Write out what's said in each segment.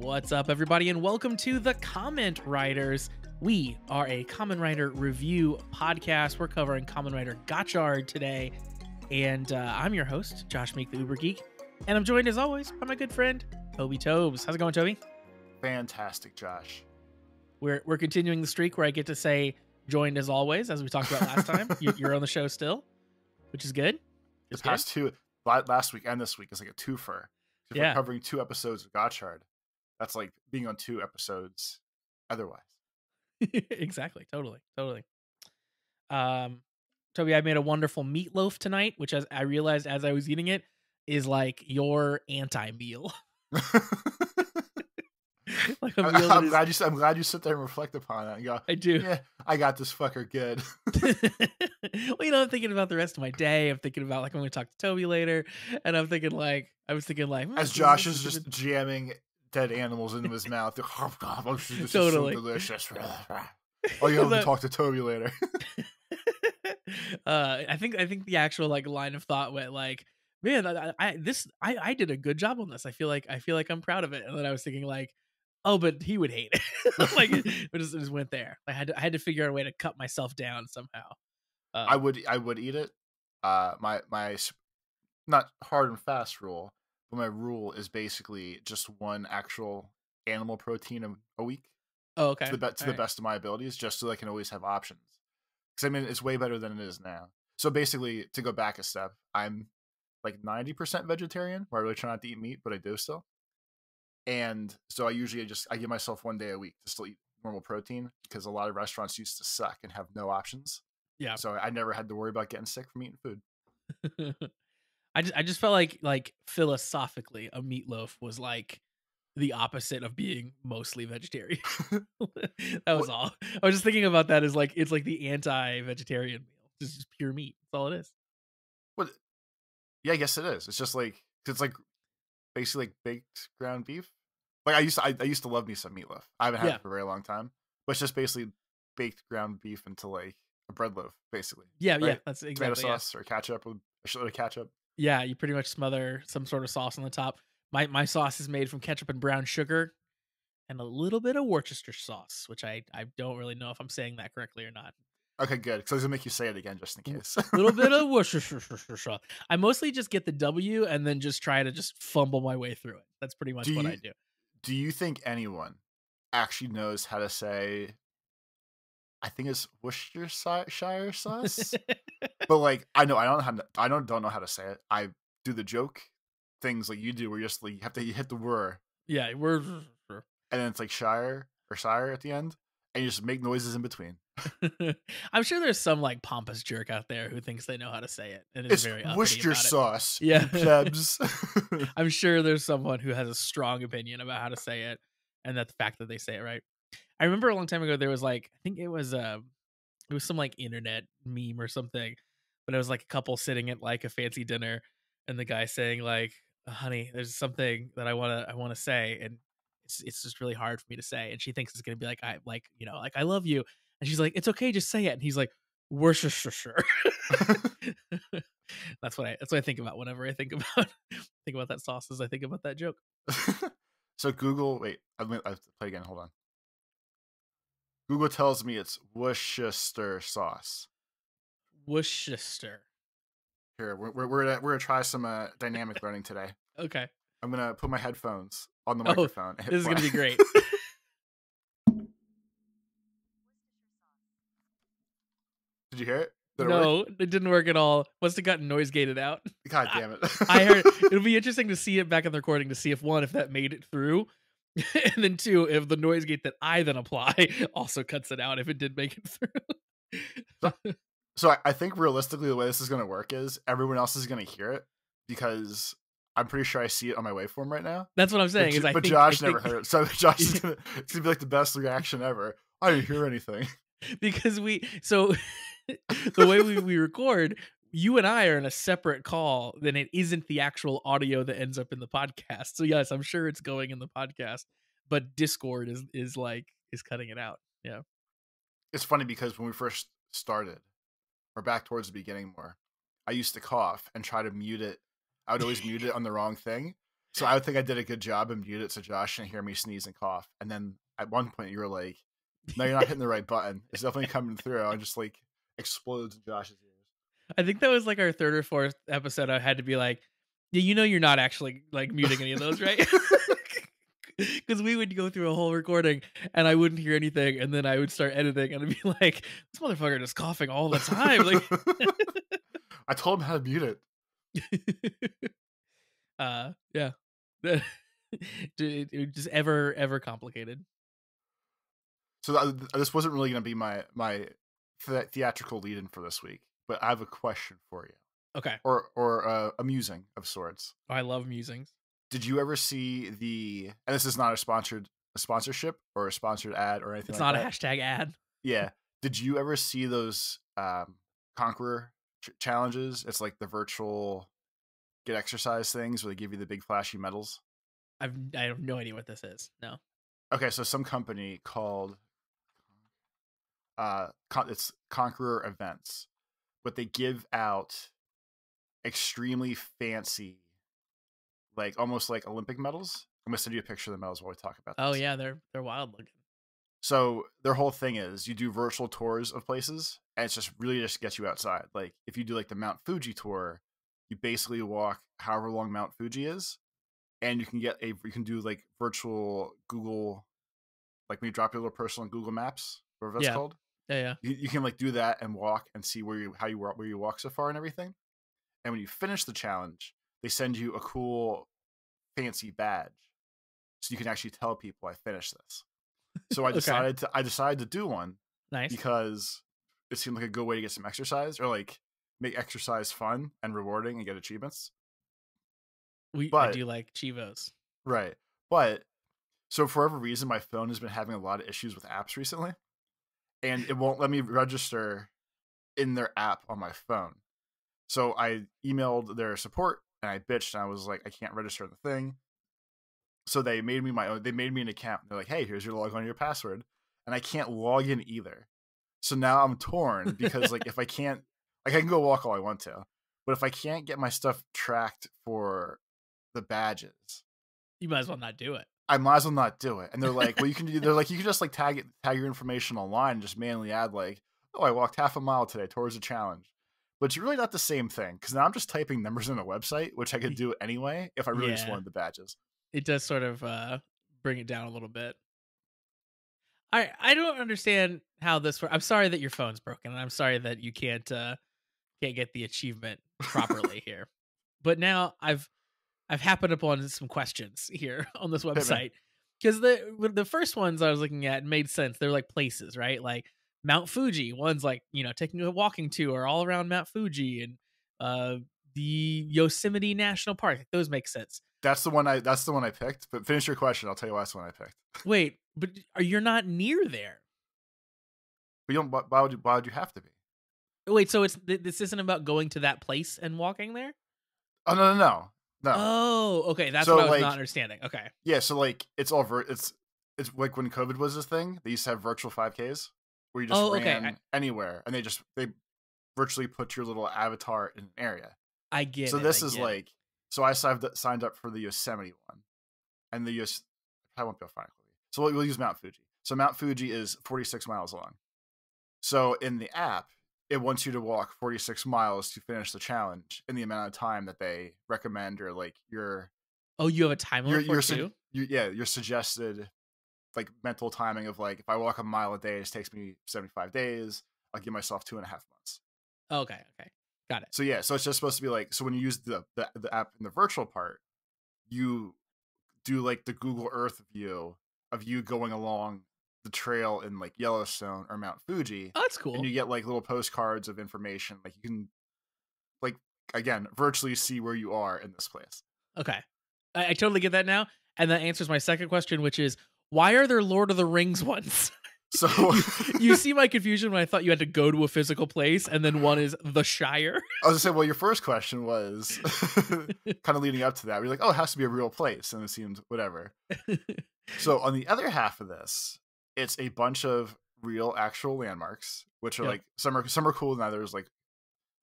What's up, everybody, and welcome to the Comment Writers. We are a Kamen Rider review podcast. We're covering Kamen Rider Gotchard today, and I'm your host, Josh Meek, the Uber Geek, and I'm joined, as always, by my good friend, Toby Tobes. How's it going, Toby? Fantastic, Josh. We're continuing the streak where I get to say joined as always, as we talked about last time. You're on the show still, which is good. The past two, last week and this week, is like a twofer. If we're covering 2 episodes of Gotchard, that's like being on 2 episodes otherwise. Exactly. Totally. Toby, I made a wonderful meatloaf tonight, which as I realized as I was eating it is like your anti-meal. Like a meal I'm glad you sit there and reflect upon it and go, I do. Yeah, I got this fucker good. Well, I'm thinking about the rest of my day. I'm thinking about like I'm going to talk to Toby later, and I was thinking like, as Josh is just jamming dead animals into his mouth. This is so delicious. Oh, you have to talk to Toby later. I think the actual like line of thought went like, man, I did a good job on this. I feel like I'm proud of it. And then I was thinking like, oh, but he would hate it. Like it just went there. I had to figure out a way to cut myself down somehow. I would eat it. My not hard and fast rule, but my rule is basically just one actual animal protein a week. Oh, okay. To the best of my abilities, just so I can always have options. Because I mean, it's way better than it is now. So basically, to go back a step, I'm like 90% vegetarian, where I really try not to eat meat, but I do still. And so I usually I give myself 1 day a week to still eat normal protein, because a lot of restaurants used to suck and have no options. Yeah. So I never had to worry about getting sick from eating food. I just felt like philosophically a meatloaf was like the opposite of being mostly vegetarian. That was all. I was just thinking about that as like it's like the anti-vegetarian meal. It's just pure meat. That's all it is. Well, yeah, I guess it is. It's just like it's like basically like baked ground beef. Like I used to love me some meatloaf. I haven't had it for a very long time, but it's just basically baked ground beef into like a bread loaf, basically. Yeah, right? yeah, that's exactly. Tomato sauce or ketchup with a shitload of ketchup. Yeah, you pretty much smother some sort of sauce on the top. My sauce is made from ketchup and brown sugar and a little bit of Worcester sauce, which I don't really know if I'm saying that correctly or not. Okay, good. Because I was gonna make you say it again just in case. A little bit of Worcester sauce. I mostly just get the W and then just try to just fumble my way through it. That's pretty much what I do. Do you think anyone actually knows how to say? I think it's Worcestershire sauce, but like I don't know how to say it. I do the joke things like you do, where you just like you hit the word. Yeah, we're and then it's like shire or sire at the end, and you just make noises in between. I'm sure there's some like pompous jerk out there who thinks they know how to say it, and it's very Worcester sauce. Yeah, plebs. I'm sure there's someone who has a strong opinion about how to say it, and that the fact that they say it right. I remember a long time ago there was like I think it was some like internet meme or something, but it was like a couple sitting at like a fancy dinner, and the guy saying like, honey, there's something that I want to say, and it's just really hard for me to say, and she thinks it's gonna be like I love you, and she's like, it's okay, just say it, and he's like, Worcestershire. That's what I think about whenever I think about that sauce. As I think about that joke. So Google, wait, I have to play again. Hold on. Google tells me it's Worcester sauce. Worcester. Here, we're gonna try some dynamic learning today. Okay. I'm gonna put my headphones on the microphone. This is gonna be great. Did you hear it? No, it didn't work at all. Must have gotten noise gated out. God damn it! I heard it'll be interesting to see it back in the recording to see if one, if that made it through, and then two, if the noise gate that I then apply also cuts it out if it did make it through. So I think realistically the way this is going to work is everyone else is going to hear it, because I'm pretty sure I see it on my waveform right now. That's what I'm saying. But Josh never heard it, so Josh is gonna it's gonna be like the best reaction ever. I didn't hear anything because the way we record, you and I are in a separate call. Then it isn't the actual audio that ends up in the podcast. So yes, I'm sure it's going in the podcast, but Discord is cutting it out. Yeah, it's funny because when we first started, or back towards the beginning more, I used to cough and try to mute it. I would always mute it on the wrong thing. So I would think I did a good job and muted it so Josh didn't hear me sneeze and cough. And then at one point you were like, "No, you're not hitting the right button. It's definitely coming through." I just like explodes in Josh's ears. I think that was like our third or fourth episode. I had to be like, yeah, you're not actually like muting any of those, right? Because we would go through a whole recording and I wouldn't hear anything, and then I would start editing and I'd be like, this motherfucker just coughing all the time. Like, I told him how to mute it. yeah. It just ever complicated. So this wasn't really going to be my theatrical lead-in for this week, but I have a question for you. Okay. Or amusing of sorts. Oh, I love musings. Did you ever see and this is not a sponsorship or a sponsored ad or anything It's like not that? a hashtag ad. Yeah. Did you ever see those Conqueror challenges? It's like the virtual get exercise things where they give you the big flashy medals. I have no idea what this is. No. Okay, so some company called it's Conqueror Events, but they give out extremely fancy, like almost like Olympic medals. I'm gonna send you a picture of the medals while we talk about this. Oh yeah, they're wild looking. So their whole thing is you do virtual tours of places, and it's just really just gets you outside. Like if you do like the Mount Fuji tour, you basically walk however long Mount Fuji is, and you can do like virtual Google, like when you drop your little personal Google Maps, whatever that's called. Yeah. You can like do that and walk and see where you walk so far and everything. And when you finish the challenge, they send you a cool fancy badge, so you can actually tell people I finished this. So I decided to do one. Nice. Because it seemed like a good way to get some exercise, or like make exercise fun and rewarding and get achievements. I do like Chivos. Right. But so for whatever reason, my phone has been having a lot of issues with apps recently, and it won't let me register in their app on my phone. So I emailed their support and I bitched and I was like, I can't register the thing. So they made me an account. They're like, hey, here's your log on your password. And I can't log in either. So now I'm torn because like if I can't, like I can go walk all I want to, but if I can't get my stuff tracked for the badges, you might as well not do it. I might as well not do it. And they're like, well, you can just like tag your information online and just manually add like, oh, I walked half a mile today towards a challenge. But it's really not the same thing because now I'm just typing numbers in a website, which I could do anyway if I really just wanted the badges. It does sort of bring it down a little bit. I don't understand how this works. I'm sorry that your phone's broken, and I'm sorry that you can't get the achievement properly here. But now I've happened upon some questions here on this website because the first ones I was looking at made sense. They're like places, right? Like Mount Fuji. One's like taking a walking tour all around Mount Fuji, and the Yosemite National Park. Those make sense. That's the one I picked. But finish your question. I'll tell you why that's the one I picked. Wait, but you're not near there. But you don't. Why would you have to be? Wait, so this isn't about going to that place and walking there? Oh no. Oh, okay. That's so, what I was like, not understanding. Okay. Yeah, so like it's all it's like when COVID was this thing, they used to have virtual 5Ks where you just ran anywhere, and they virtually put your little avatar in an area. I get it. So this is like, so I signed up for the Yosemite one, and I won't be able to find it. So we'll use Mount Fuji. So Mount Fuji is 46 miles long. So in the app, it wants you to walk 46 miles to finish the challenge in the amount of time that they recommend, or like your. Oh, you have a time limit for it too? Your suggested like mental timing of like, if I walk a mile a day, it takes me 75 days. I'll give myself 2.5 months. Okay. Got it. So yeah, so it's just supposed to be like, so when you use the app in the virtual part, you do like the Google Earth view of you going along the trail in like Yellowstone or Mount Fuji. Oh, that's cool. And you get like little postcards of information. Like you can, like, again, virtually see where you are in this place. Okay. I totally get that now. And that answers my second question, which is, why are there Lord of the Rings ones? So you see my confusion when I thought you had to go to a physical place, and then one is the Shire. I was gonna say, well, your first question was kind of leading up to that. We're like, oh, it has to be a real place, and it seemed whatever. So on the other half of this, it's a bunch of real, actual landmarks, which are like some are cool, and others like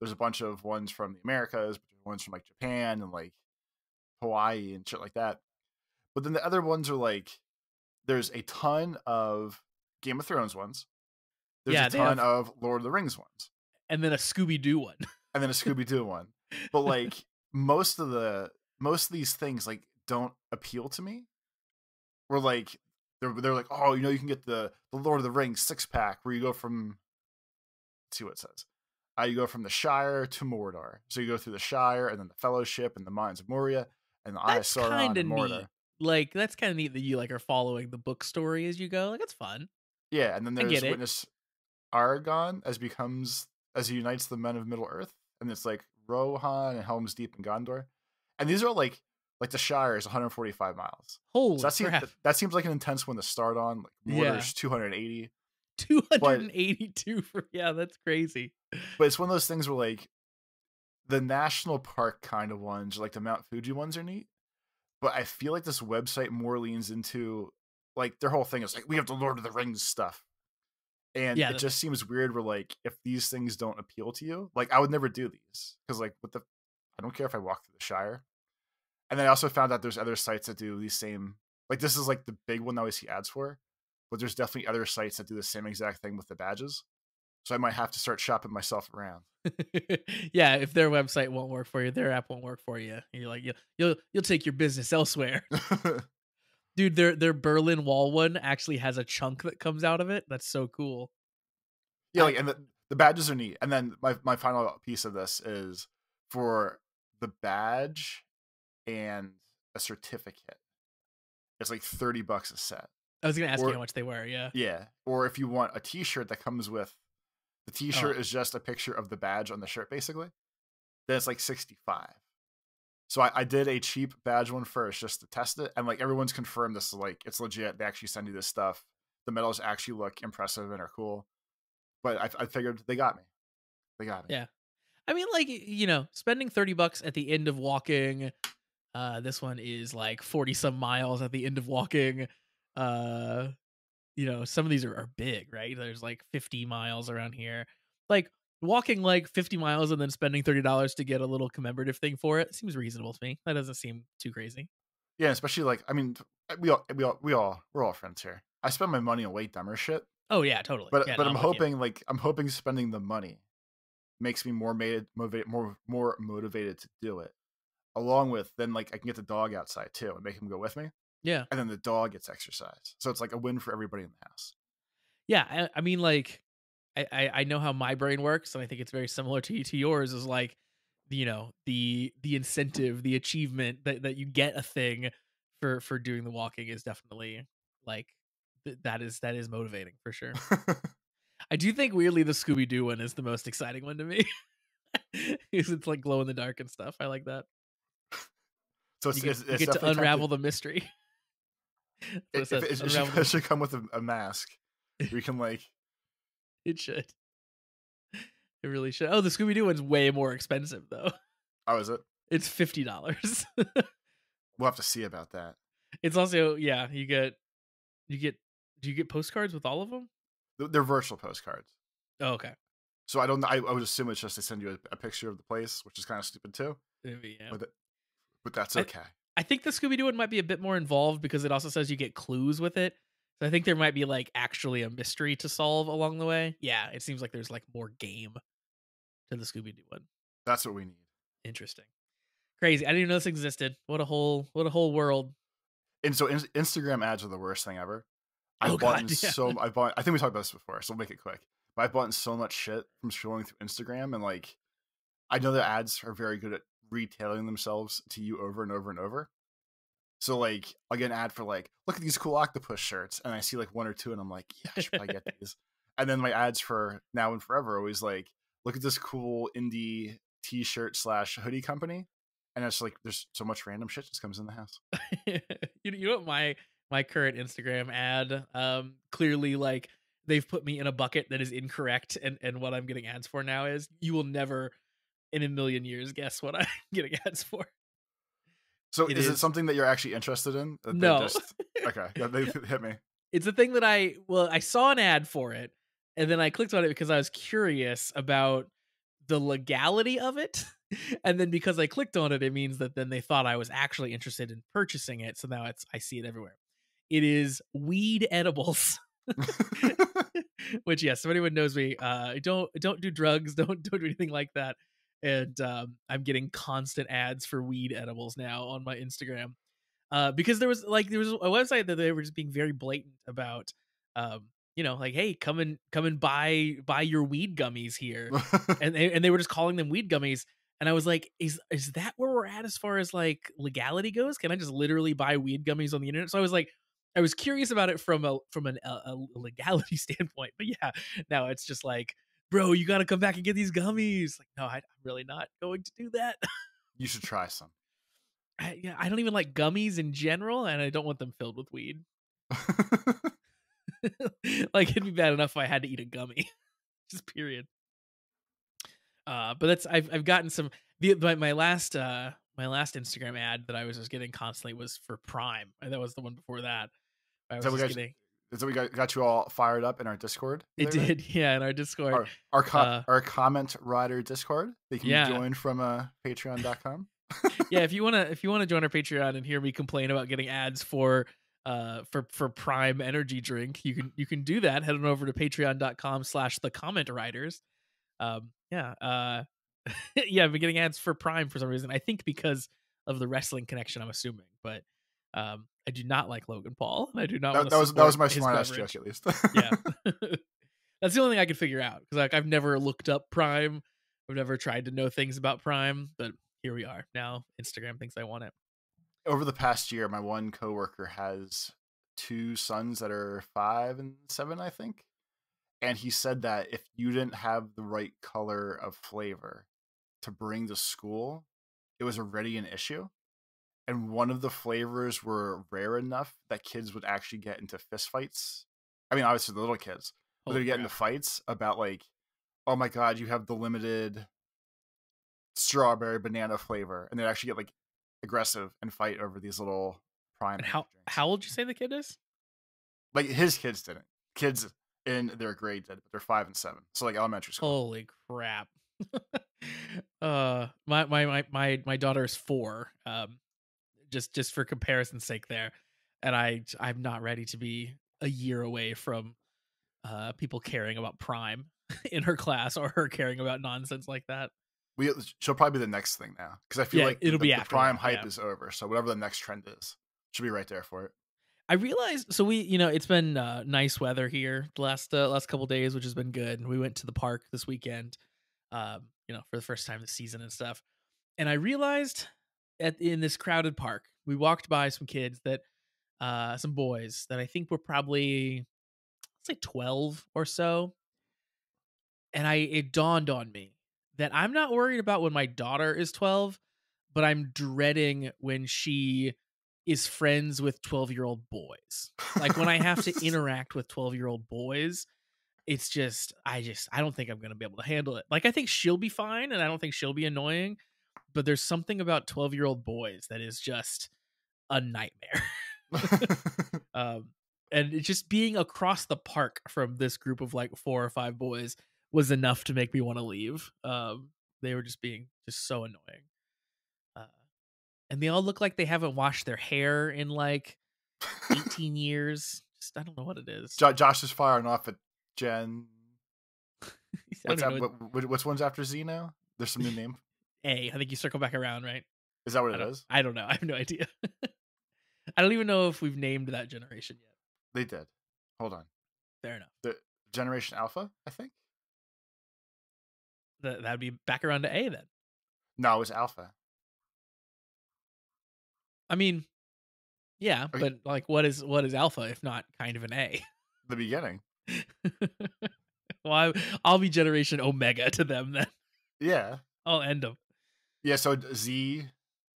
there's a bunch of ones from the Americas, ones from like Japan and like Hawaii and shit like that. But then the other ones are like, there's a ton of Game of Thrones ones. There's a Yeah, they ton have, of Lord of the Rings ones, and then a Scooby Doo one. and then a Scooby Doo one. But like most of these things like don't appeal to me. We're like they're like, oh, you can get the Lord of the Rings 6-pack where you go from, let's see what it says. You go from the Shire to Mordor. So you go through the Shire and then the Fellowship and the Mines of Moria and the Eye of That's Sauron kind of and neat. Mordor. Like, that's kind of neat that you like are following the book story as you go. Like, that's fun. Yeah, and then I there's get it. Witness Aragon as he unites the men of Middle Earth, and it's like Rohan and Helm's Deep and Gondor, and these are like the Shire is 145 miles. So Holy crap! that seems like an intense one to start on. Like Mordor's 280, 282 for that's crazy. but it's one of those things where like the national park kind of ones, like the Mount Fuji ones, are neat. But I feel like this website more leans into like their whole thing is like we have the Lord of the Rings stuff. And Yeah, it just seems weird where like if these things don't appeal to you, like I would never do these because like I don't care if I walk through the Shire. And then I also found out there's other sites that do these same, like this is like the big one that I see ads for, but there's definitely other sites that do the same exact thing with the badges. So I might have to start shopping myself around. yeah, if their website won't work for you, their app won't work for you. You're like you'll take your business elsewhere. Dude, their Berlin Wall one actually has a chunk that comes out of it. That's so cool. Yeah, like and the badges are neat. And then my final piece of this is for the badge and a certificate. It's like $30 a set. I was gonna ask you how much they were. Yeah. Yeah. Or if you want a T-shirt that comes with the T-shirt is just a picture of the badge on the shirt, basically. Then it's like $65. So I did a cheap badge one first just to test it, and like everyone's confirmed this is like it's legit. They actually send you this stuff. The medals actually look impressive and are cool. But I figured they got me. They got me. Yeah. I mean, like, spending $30 at the end of walking. This one is like 40 some miles at the end of walking. Some of these are big, right? There's like 50 miles around here. Like walking like 50 miles and then spending $30 to get a little commemorative thing for it seems reasonable to me. That doesn't seem too crazy. Yeah, especially like I mean, we're all friends here. I spend my money on way dumber shit. Oh yeah, totally. But Yeah, but no, I'm hoping spending the money makes me more motivated to do it. Along with then like I can get the dog outside too and make him go with me. Yeah. And then the dog gets exercise. So it's like a win for everybody in the house. Yeah, I mean, like, I know how my brain works, and I think it's very similar to yours. Is like, the incentive, the achievement that you get a thing for doing the walking is definitely like that is motivating for sure. I do think weirdly the Scooby Doo one is the most exciting one to me. Because it's like glow in the dark and stuff. I like that. So You get to unravel the mystery. It should come with a mask. We can like. It should. It really should. Oh, the Scooby Doo one's way more expensive though. Oh, is it? It's $50. We'll have to see about that. It's also you get. Do you get postcards with all of them? They're virtual postcards. Oh, okay. So I don't know. I would assume it's just to send you a picture of the place, which is kind of stupid too. Maybe, yeah. But that's okay. I think the Scooby Doo one might be a bit more involved because it also says you get clues with it. So I think there might be like actually a mystery to solve along the way. Yeah, it seems like there's like more game to the Scooby Doo one. That's what we need. Interesting. Crazy. I didn't even know this existed. What a whole world. And so Instagram ads are the worst thing ever. I think we talked about this before, so we'll make it quick. But I've bought so much shit from scrolling through Instagram, and like I know the ads are very good at retailing themselves to you over and over and over. So like I'll get an ad for like, look at these cool octopus shirts, and I see like one or two, and I'm like, yeah, I should probably get these. And then my ads for now and forever are always like, look at this cool indie t-shirt / hoodie company, and it's like there's so much random shit just comes in the house. You know what my current Instagram ad clearly like they've put me in a bucket that is incorrect, and what I'm getting ads for now is you will never in a million years guess what I'm getting ads for. So is it something that you're actually interested in? No. Okay. Yeah, they hit me. It's a thing that I saw an ad for it, and then I clicked on it because I was curious about the legality of it. And then because I clicked on it, it means that then they thought I was actually interested in purchasing it. So now I see it everywhere. It is weed edibles. Which, yes, if anyone knows me, don't do drugs, don't do anything like that. And I'm getting constant ads for weed edibles now on my Instagram. Because there was a website that they were just being very blatant about, like, hey, come and buy your weed gummies here, and they were just calling them weed gummies, and I was like, is that where we're at as far as like legality goes? Can I just literally buy weed gummies on the internet? So I was curious about it from a legality standpoint, but yeah, now it's just like, bro, you got to come back and get these gummies. Like, no, I'm really not going to do that. You should try some. I don't even like gummies in general, and I don't want them filled with weed. Like, it'd be bad enough if I had to eat a gummy, just period. But that's I've gotten some. My last Instagram ad that I was just getting constantly was for Prime, and that was the one before that. I was just getting. So we got you all fired up in our Discord. It did, yeah, in our Discord. Our comment rider Discord. They can join from patreon.com. Yeah, if you wanna join our Patreon and hear me complain about getting ads for Prime energy drink, you can do that. Head on over to patreon.com/thecommentwriters. Yeah, I've been getting ads for Prime for some reason. I think because of the wrestling connection, I'm assuming, but I do not like Logan Paul, and I do not. That was my smart ass joke, at least. Yeah, that's the only thing I could figure out, because like I've never looked up Prime, I've never tried to know things about Prime, but here we are now. Instagram thinks I want it. Over the past year, my one coworker has 2 sons that are 5 and 7, I think, and he said that if you didn't have the right color of flavor to bring to school, it was already an issue. And one of the flavors were rare enough that kids would actually get into fistfights. I mean, obviously the little kids, but they'd get into fights about like, oh my god, you have the limited strawberry banana flavor, and they'd actually get like aggressive and fight over these little Prime. And how old did you say the kid is? Like, his kids didn't. Kids in their grade did, but they're 5 and 7, so like elementary school. Holy crap! My daughter is 4. Just for comparison's sake there, and I'm not ready to be a year away from people caring about Prime in her class, or her caring about nonsense like that. She'll probably be the next thing now, because I feel like it'll be the Prime hype is over, so whatever the next trend is, she'll be right there for it. I realized, so it's been nice weather here the last couple days, which has been good. We went to the park this weekend, for the first time this season and stuff. And I realized in this crowded park, we walked by some kids some boys that I think were probably, let's say 12 or so. And it dawned on me that I'm not worried about when my daughter is 12, but I'm dreading when she is friends with 12-year-old boys. Like, when I have to interact with 12-year-old boys, it's just, I don't think I'm going to be able to handle it. Like, I think she'll be fine, and I don't think she'll be annoying, but there's something about 12-year-old boys that is just a nightmare. And it's just being across the park from this group of like 4 or 5 boys was enough to make me want to leave. They were just being so annoying. And they all look like they haven't washed their hair in like 18 years. Just, I don't know what it is. Josh is firing off at Gen. What's one's after Z now? There's some new name. A. I think you circle back around, right? Is that what it is? I don't know. I have no idea. I don't even know if we've named that generation yet. They did. Hold on. Fair enough. The Generation Alpha, I think. That would be back around to A then. No, it was Alpha. I mean, yeah, but like, what is Alpha if not kind of an A? The beginning. Well, I'll be Generation Omega to them then. Yeah. I'll end them. Yeah, so Z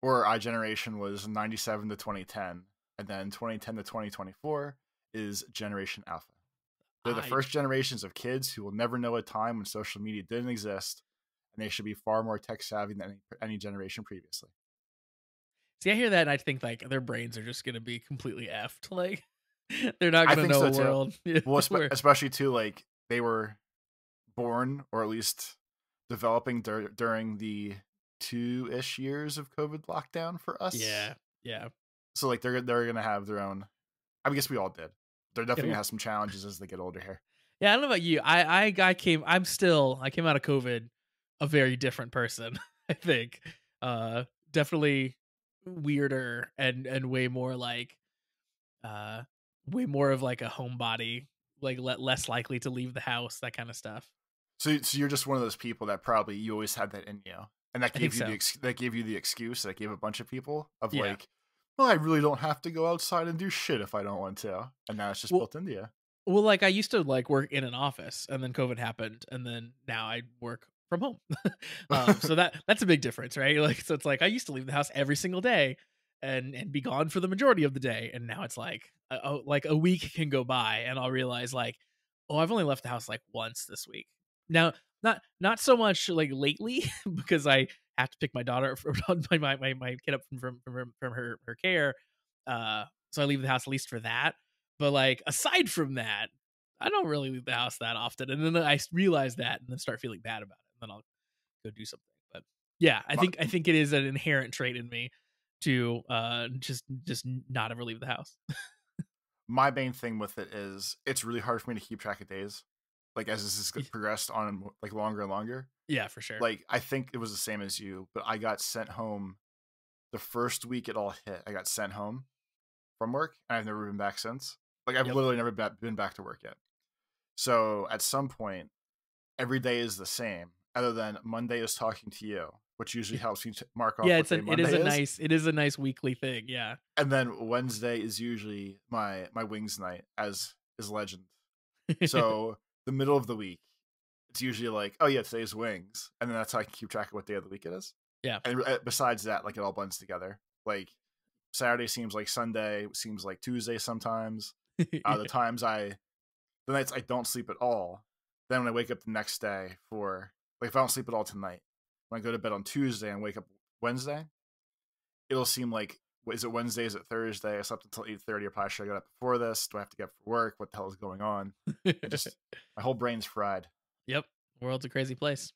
or I generation was 97 to 2010, and then 2010 to 2024 is Generation Alpha. They're the first generations of kids who will never know a time when social media didn't exist, and they should be far more tech savvy than any generation previously. See, I hear that, and I think like their brains are just going to be completely effed. Like, they're not going to know a world. Well, especially too, like, they were born, or at least developing during the 2-ish years of COVID lockdown for us. Yeah. Yeah. So like they're gonna have their own. I guess we all did. They're definitely Yeah. gonna have some challenges as they get older here. Yeah, I don't know about you. I came I came out of COVID a very different person, I think. Definitely weirder and way more like uh way more of like a homebody, like less likely to leave the house, that kind of stuff. So you're just one of those people that probably you always had that in you, and that I think gave you so. that gave you the excuse that gave a bunch of people of Yeah. like, well, I really don't have to go outside and do shit if I don't want to, and now it's just Well, built into you. Well, like I used to like work in an office, and then COVID happened, and then now I work from home. So that's a big difference, right? Like, so it's like I used to leave the house every single day, and be gone for the majority of the day, and now it's like a week can go by, and I'll realize like, oh, I've only left the house like once this week. Now, not so much like lately because I have to pick my daughter my kid up from her care. So I leave the house at least for that. But like aside from that, I don't really leave the house that often. And then I realize that and then start feeling bad about it. And then I'll go do something. But yeah, My, I think it is an inherent trait in me to just not ever leave the house. my main thing with it is it's really hard for me to keep track of days, like as this has progressed on like longer and longer. Yeah, for sure. Like I think it was the same as you, but I got sent home the first week it all hit. I got sent home from work, and I've never been back since. Like I've Yep. literally never been back to work yet. So at some point, every day is the same, other than Monday is talking to you, which usually helps me mark off Yeah, what day Monday is. it is a nice weekly thing. Yeah. And then Wednesday is usually my wings night, as is legend. So the middle of the week, it's usually like, oh yeah, today's wings, and then that's how I can keep track of what day of the week it is. Yeah. And besides that, like it all blends together. Like Saturday seems like Sunday, seems like Tuesday sometimes. The nights I don't sleep at all, then when I wake up the next day for like if I don't sleep at all tonight, when I go to bed on Tuesday and wake up Wednesday, it'll seem like, is it Wednesday? Is it Thursday? I slept until 8:30. I probably should have got up before this. Do I have to get up for work? What the hell is going on? My whole brain's fried. Yep. World's a crazy place.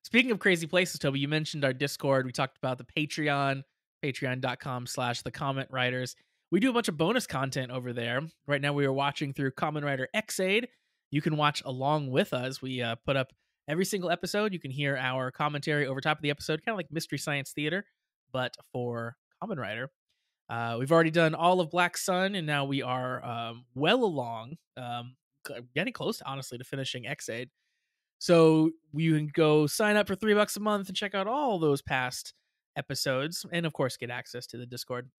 Speaking of crazy places, Toby, you mentioned our Discord. We talked about the Patreon, patreon.com/the Comment Writers. We do a bunch of bonus content over there. Right now, we are watching through Kamen Rider X-Aid. You can watch along with us. We put up every single episode. You can hear our commentary over top of the episode, kind of like Mystery Science Theater, but for Kamen Rider. We've already done all of Black Sun, and now we are well along, getting close, honestly, to finishing X-Aid. So you can go sign up for $3 a month and check out all those past episodes, and of course, get access to the Discord.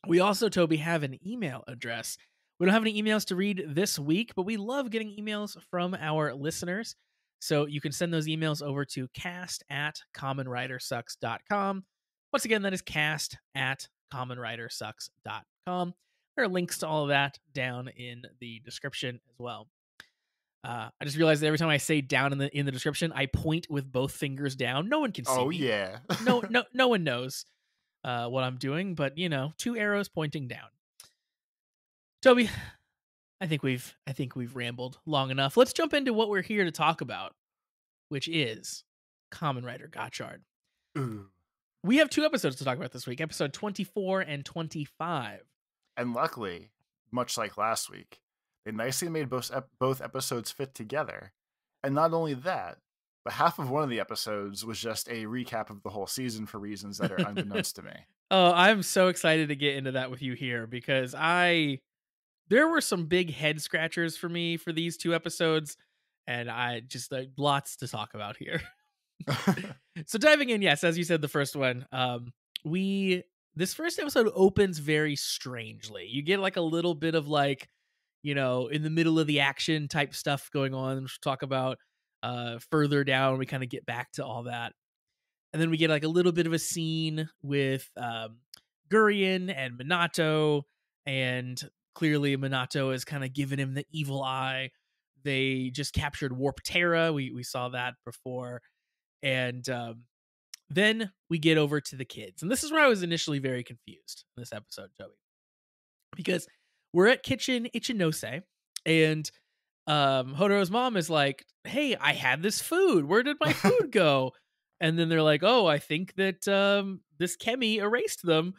We also, Toby, have an email address. We don't have any emails to read this week, but we love getting emails from our listeners. So you can send those emails over to cast@commonwritersucks.com. Once again, that is cast@commonwritersucks.com. There are links to all of that down in the description as well. I just realized that every time I say down in the description, I point with both fingers down. No one can see Oh me. yeah. No one knows what I'm doing, but 2 arrows pointing down. Toby, I think we've rambled long enough. Let's jump into what we're here to talk about, which is Kamen Rider Gotchard. Ooh. We have 2 episodes to talk about this week, episode 24 and 25. And luckily, much like last week, they nicely made both episodes fit together. And not only that, but half of one of the episodes was just a recap of the whole season for reasons that are unbeknownst to me. Oh, I'm so excited to get into that with you here because there were some big head scratchers for me for these 2 episodes, and I just lots to talk about here. So diving in, yes, as you said, the first one, this first episode opens very strangely. You get like a little bit of like, in the middle of the action type stuff going on. We'll talk about further down. We kind of get back to all that. And then we get like a little bit of a scene with Gurion and Minato, and clearly Minato has kind of given him the evil eye. They just captured Warp Terra. We saw that before. And then we get over to the kids. And this is where I was initially very confused in this episode, Toby. Because we're at Kitchen Ichinose, and Hodoro's mom is like, hey, I had this food. Where did my food go? And then they're like, "Oh, I think that this Kemi erased them."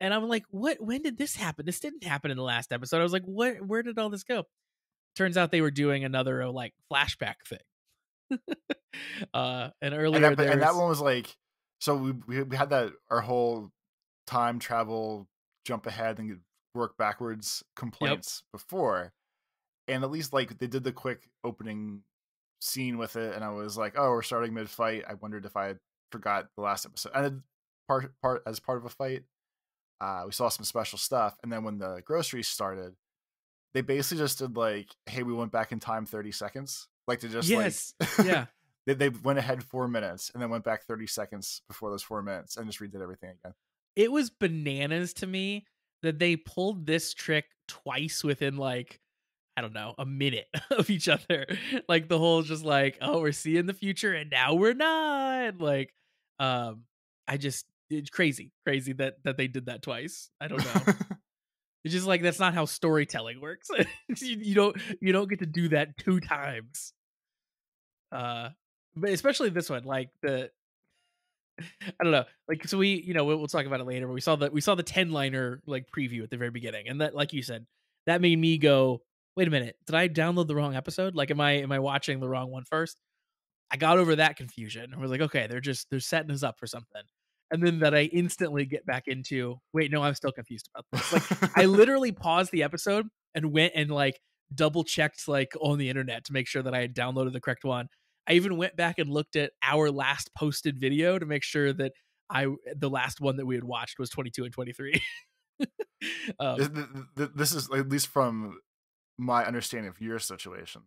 And I'm like, "What? When did this happen? This didn't happen in the last episode." I was like, "What? Where did all this go?" Turns out they were doing another like flashback thing. And earlier And that there's one was like, so we had that our whole time travel jump ahead and work backwards yep, complaints before, and at least like they did the quick opening scene with it, and I was like, oh, we're starting mid fight. I wondered if I had forgot the last episode. And then part of a fight, we saw some special stuff, and then when the groceries started, they basically just did like, hey, we went back in time 30 seconds. Like they just like yes, yeah. they went ahead 4 minutes and then went back 30 seconds before those 4 minutes and just redid everything again. It was bananas to me that they pulled this trick twice within like I don't know, a minute of each other. Like the whole just like, oh, we're seeing the future and now we're not. Like, um, I just it's crazy that they did that twice. I don't know. It's just like that's not how storytelling works. You don't get to do that two times. Uh, but especially this one, like the I don't know. Like so we, we'll talk about it later, but we saw the 10-liner like preview at the very beginning. And that like you said, that made me go, "Wait a minute. Did I download the wrong episode? Like am I watching the wrong one first?" I got over that confusion. I was like, "Okay, they're setting us up for something." And then that I instantly get back into, "Wait, no, I'm still confused about this." Like I literally paused the episode and went and like double checked like on the internet to make sure that I had downloaded the correct one. I even went back and looked at our last posted video to make sure that the last one that we had watched was 22 and 23. um, This is at least from my understanding of your situation.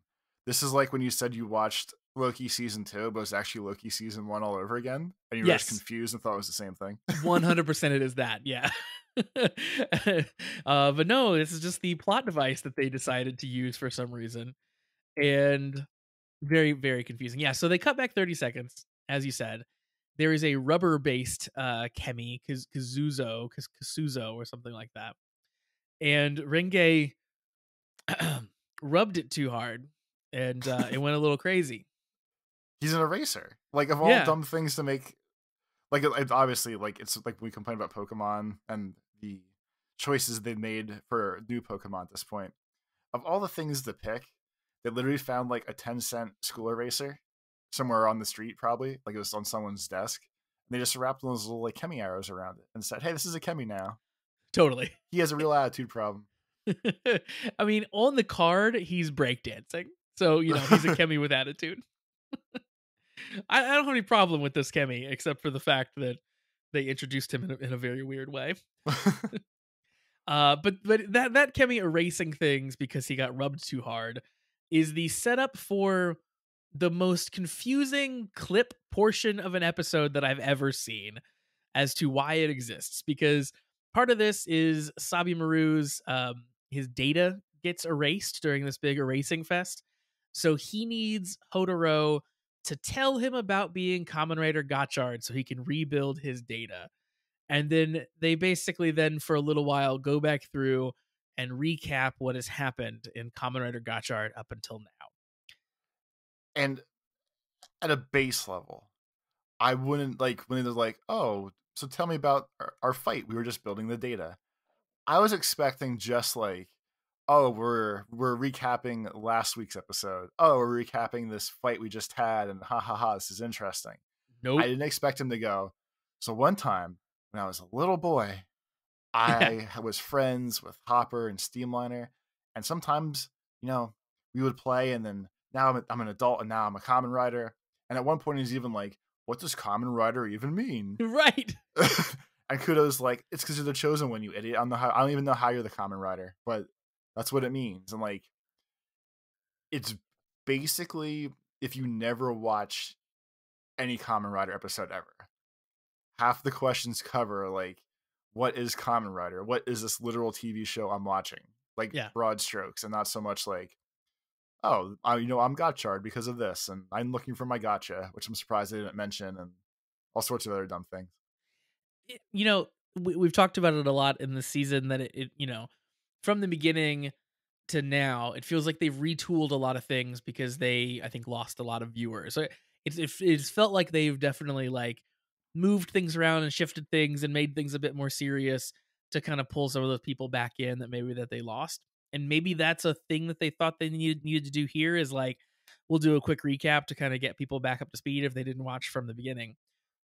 This is like when you said you watched Loki season 2, but it was actually Loki season 1 all over again, and you were just yes, confused and thought it was the same thing. 100% it is that. Yeah. But no, this is just the plot device that they decided to use for some reason. And very, very confusing. Yeah. So they cut back 30 seconds, as you said. There is a rubber based Kemi, Kazuzo, or something like that. And Renge rubbed it too hard and it went a little crazy. He's an eraser. Like of all Yeah. dumb things to make, like it's obviously like it's like we complain about Pokemon and the choices they made for new Pokemon at this point. Of all the things to pick, they literally found like a 10-cent school eraser somewhere on the street, probably like it was on someone's desk. And they just wrapped those little like Chemi arrows around it and said, "Hey, this is a Chemi now. Totally. He has a real attitude problem." I mean, on the card, he's breakdancing. So, he's a Kemi with attitude. I don't have any problem with this Kemi, except for the fact that they introduced him in a very weird way. But that Kemi erasing things because he got rubbed too hard is the setup for the most confusing clip portion of an episode that I've ever seen as to why it exists. Because part of this is Sabi Maru's his data gets erased during this big erasing fest, so he needs Hodoro to tell him about being Kamen Rider Gotchard so he can rebuild his data. And then they basically then for a little while go back through and recap what has happened in Kamen Rider Gotchard up until now. And at a base level, I wouldn't like when they're like, "Oh, so tell me about our fight. We were just building the data." I was expecting just like, "Oh, we're recapping last week's episode. Oh, we're recapping this fight we just had, and ha ha ha, this is interesting." I Nope. didn't expect him to go. So one time when I was a little boy, Yeah. I was friends with Hopper and Steamliner, and sometimes we would play, and then now I'm an adult, and now I'm a common rider. And at one point, he's even like, "What does common rider even mean?" Right. And Kudo's like, "It's because you're the chosen one, you idiot. I don't even know how you're the common rider, but that's what it means." And like, it's basically if you never watch any common rider episode ever, half the questions cover like, what is Kamen Rider? What is this literal TV show I'm watching? Like Yeah. broad strokes, and not so much like, oh, I'm Gotchard because of this, and I'm looking for my gotcha, which I'm surprised they didn't mention, and all sorts of other dumb things. We've talked about it a lot in the season that it from the beginning to now, it feels like they've retooled a lot of things because they, I think, lost a lot of viewers. So it's felt like they've definitely like moved things around and shifted things and made things a bit more serious to kind of pull some of those people back in that they lost. And maybe that's a thing that they thought they needed to do here is like we'll do a quick recap to kind of get people back up to speed if they didn't watch from the beginning.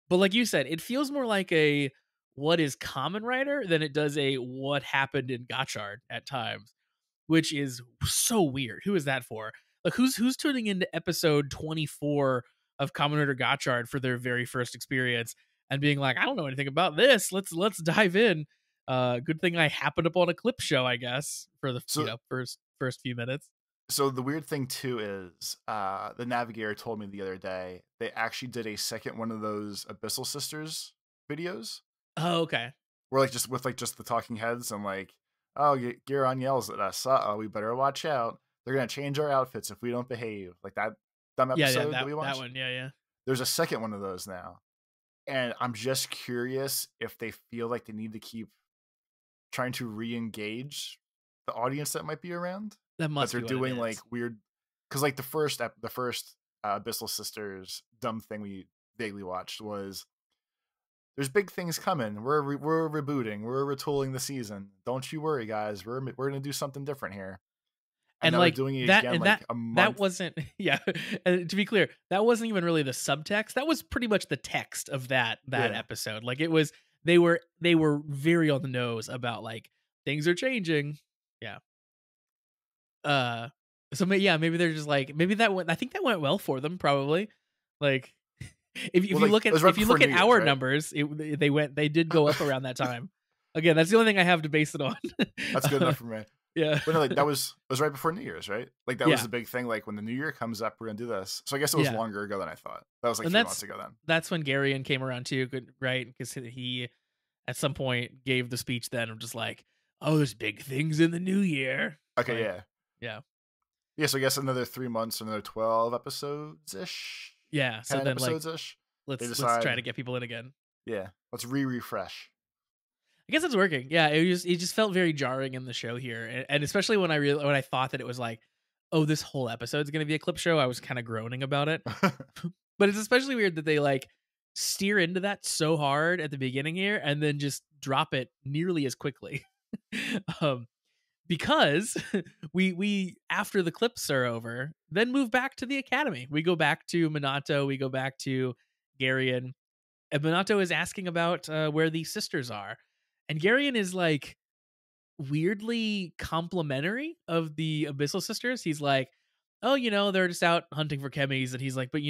But like you said, it feels more like a what is Kamen Rider than it does a what happened in Gotchard at times, which is so weird. Who is that for? Like who's tuning into episode 24 of Kamen Rider Gotchard for their very first experience and being like, I don't know anything about this. Let's dive in. Good thing I happened upon a clip show, I guess, for the So first few minutes. so the weird thing too is the navigator told me the other day they actually did a second one of those Abyssal Sisters videos Oh, okay. where like just with like just the talking heads and like, oh, Giron yells at us, uh-oh, we better watch out, they're gonna change our outfits if we don't behave, like that dumb Yeah, episode that we that watched. one. Yeah. There's a second one of those now, and I'm just curious if they feel like they need to keep trying to re-engage the audience that might be around, That that must they're be what it doing like is. weird, because like the first Abyssal Sisters dumb thing we vaguely watched was there's big things coming, we're rebooting, we're retooling the season, don't you worry guys, we're gonna do something different here, and And now they're like doing it that again and like that a that month. wasn't yeah. And to be clear, that wasn't even really the subtext. That was pretty much the text of that Yeah, episode. Like it was they were very on the nose about like things are changing. Yeah. Uh so yeah, maybe they're just like maybe that went I think that went well for them probably. Like if well you like look it at was right if you before look New at Year's, our right? numbers, they did go up around that time. Again, that's the only thing I have to base it on. That's good enough for me. Yeah. But no, like that was right before New Year's, right? Like that was Yeah. the big thing. Like when the New Year comes up, we're gonna do this. So I guess it was Yeah. longer ago than I thought. That was like And 3 months ago then. that's when Garion came around too, right? Because he at some point gave the speech then of just like, oh, there's big things in the new year. Okay, Like, yeah, yeah, yeah. So I guess another 3 months, another 12 episodes ish, yeah. So 10 then like episodes ish. They let's try decide, to get people in again. yeah, let's refresh. I guess it's working. Yeah, it just felt very jarring in the show here, and especially when when I thought that it was like, oh, this whole episode's gonna be a clip show. I was kind of groaning about it. But it's especially weird that they like steer into that so hard at the beginning here and then just drop it nearly as quickly. um, because we after the clips are over, then move back to the academy. We go back to Minato, we go back to Garion, and Minato is asking about where these sisters are. And Garion is like weirdly complimentary of the Abyssal Sisters. He's like, oh, they're just out hunting for chemis. And he's like, but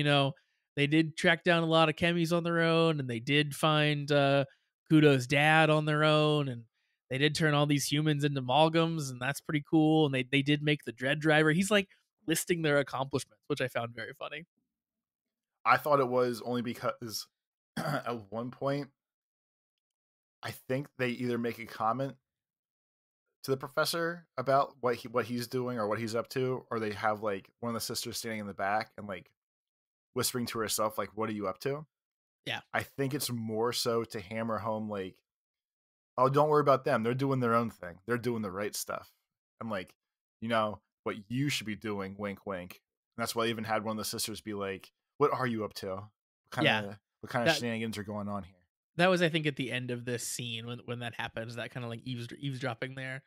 they did track down a lot of chemis on their own, and they did find Kudo's dad on their own, and they did turn all these humans into amalgams, and that's pretty cool. And they did make the Dread Driver. He's like listing their accomplishments, which I found very funny. I thought it was only because at one point I think they either make a comment to the professor about what he's doing or what he's up to, or they have like one of the sisters standing in the back and like whispering to herself like, what are you up to? Yeah. I think it's more so to hammer home like, oh, don't worry about them, they're doing their own thing, they're doing the right stuff, and like, what you should be doing, wink wink. And that's why I even had one of the sisters be like, what are you up to, Yeah. what kind of That shenanigans are going on here? that was, I think, at the end of this scene when that happens, that kind of like eavesdropping there.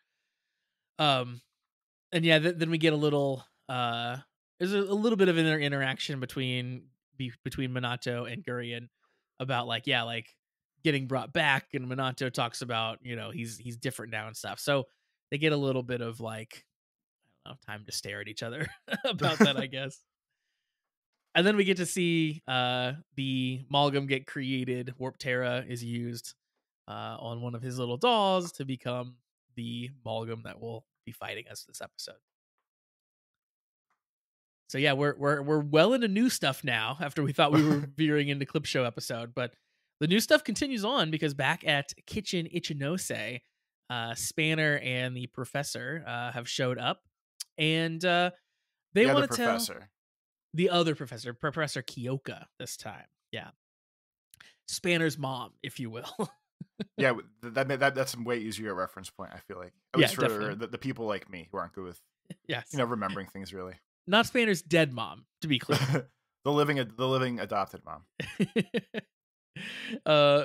Um and yeah, then we get a little there's a little bit of an interaction between Minato and Gurion about like, yeah, like getting brought back, and Minato talks about, he's different now and stuff. So they get a little bit of like, I don't know, time to stare at each other about that, I guess. And then we get to see the amalgam get created. Warp Terra is used on one of his little dolls to become the amalgam that will be fighting us this episode. So yeah, we're well into new stuff now after we thought we were veering into clip show episode, but the new stuff continues on because back at Kitchen Ichinose, Spanner and the professor have showed up, and they The other want to tell professor. the other professor, Professor Kyoka this time. Yeah. Spanner's mom, if you will. Yeah, that's a way easier reference point, I feel like. At Yeah, least for definitely. the people like me who aren't good with, Yes. remembering things really. Not Spanner's dead mom, to be clear. the living adopted mom.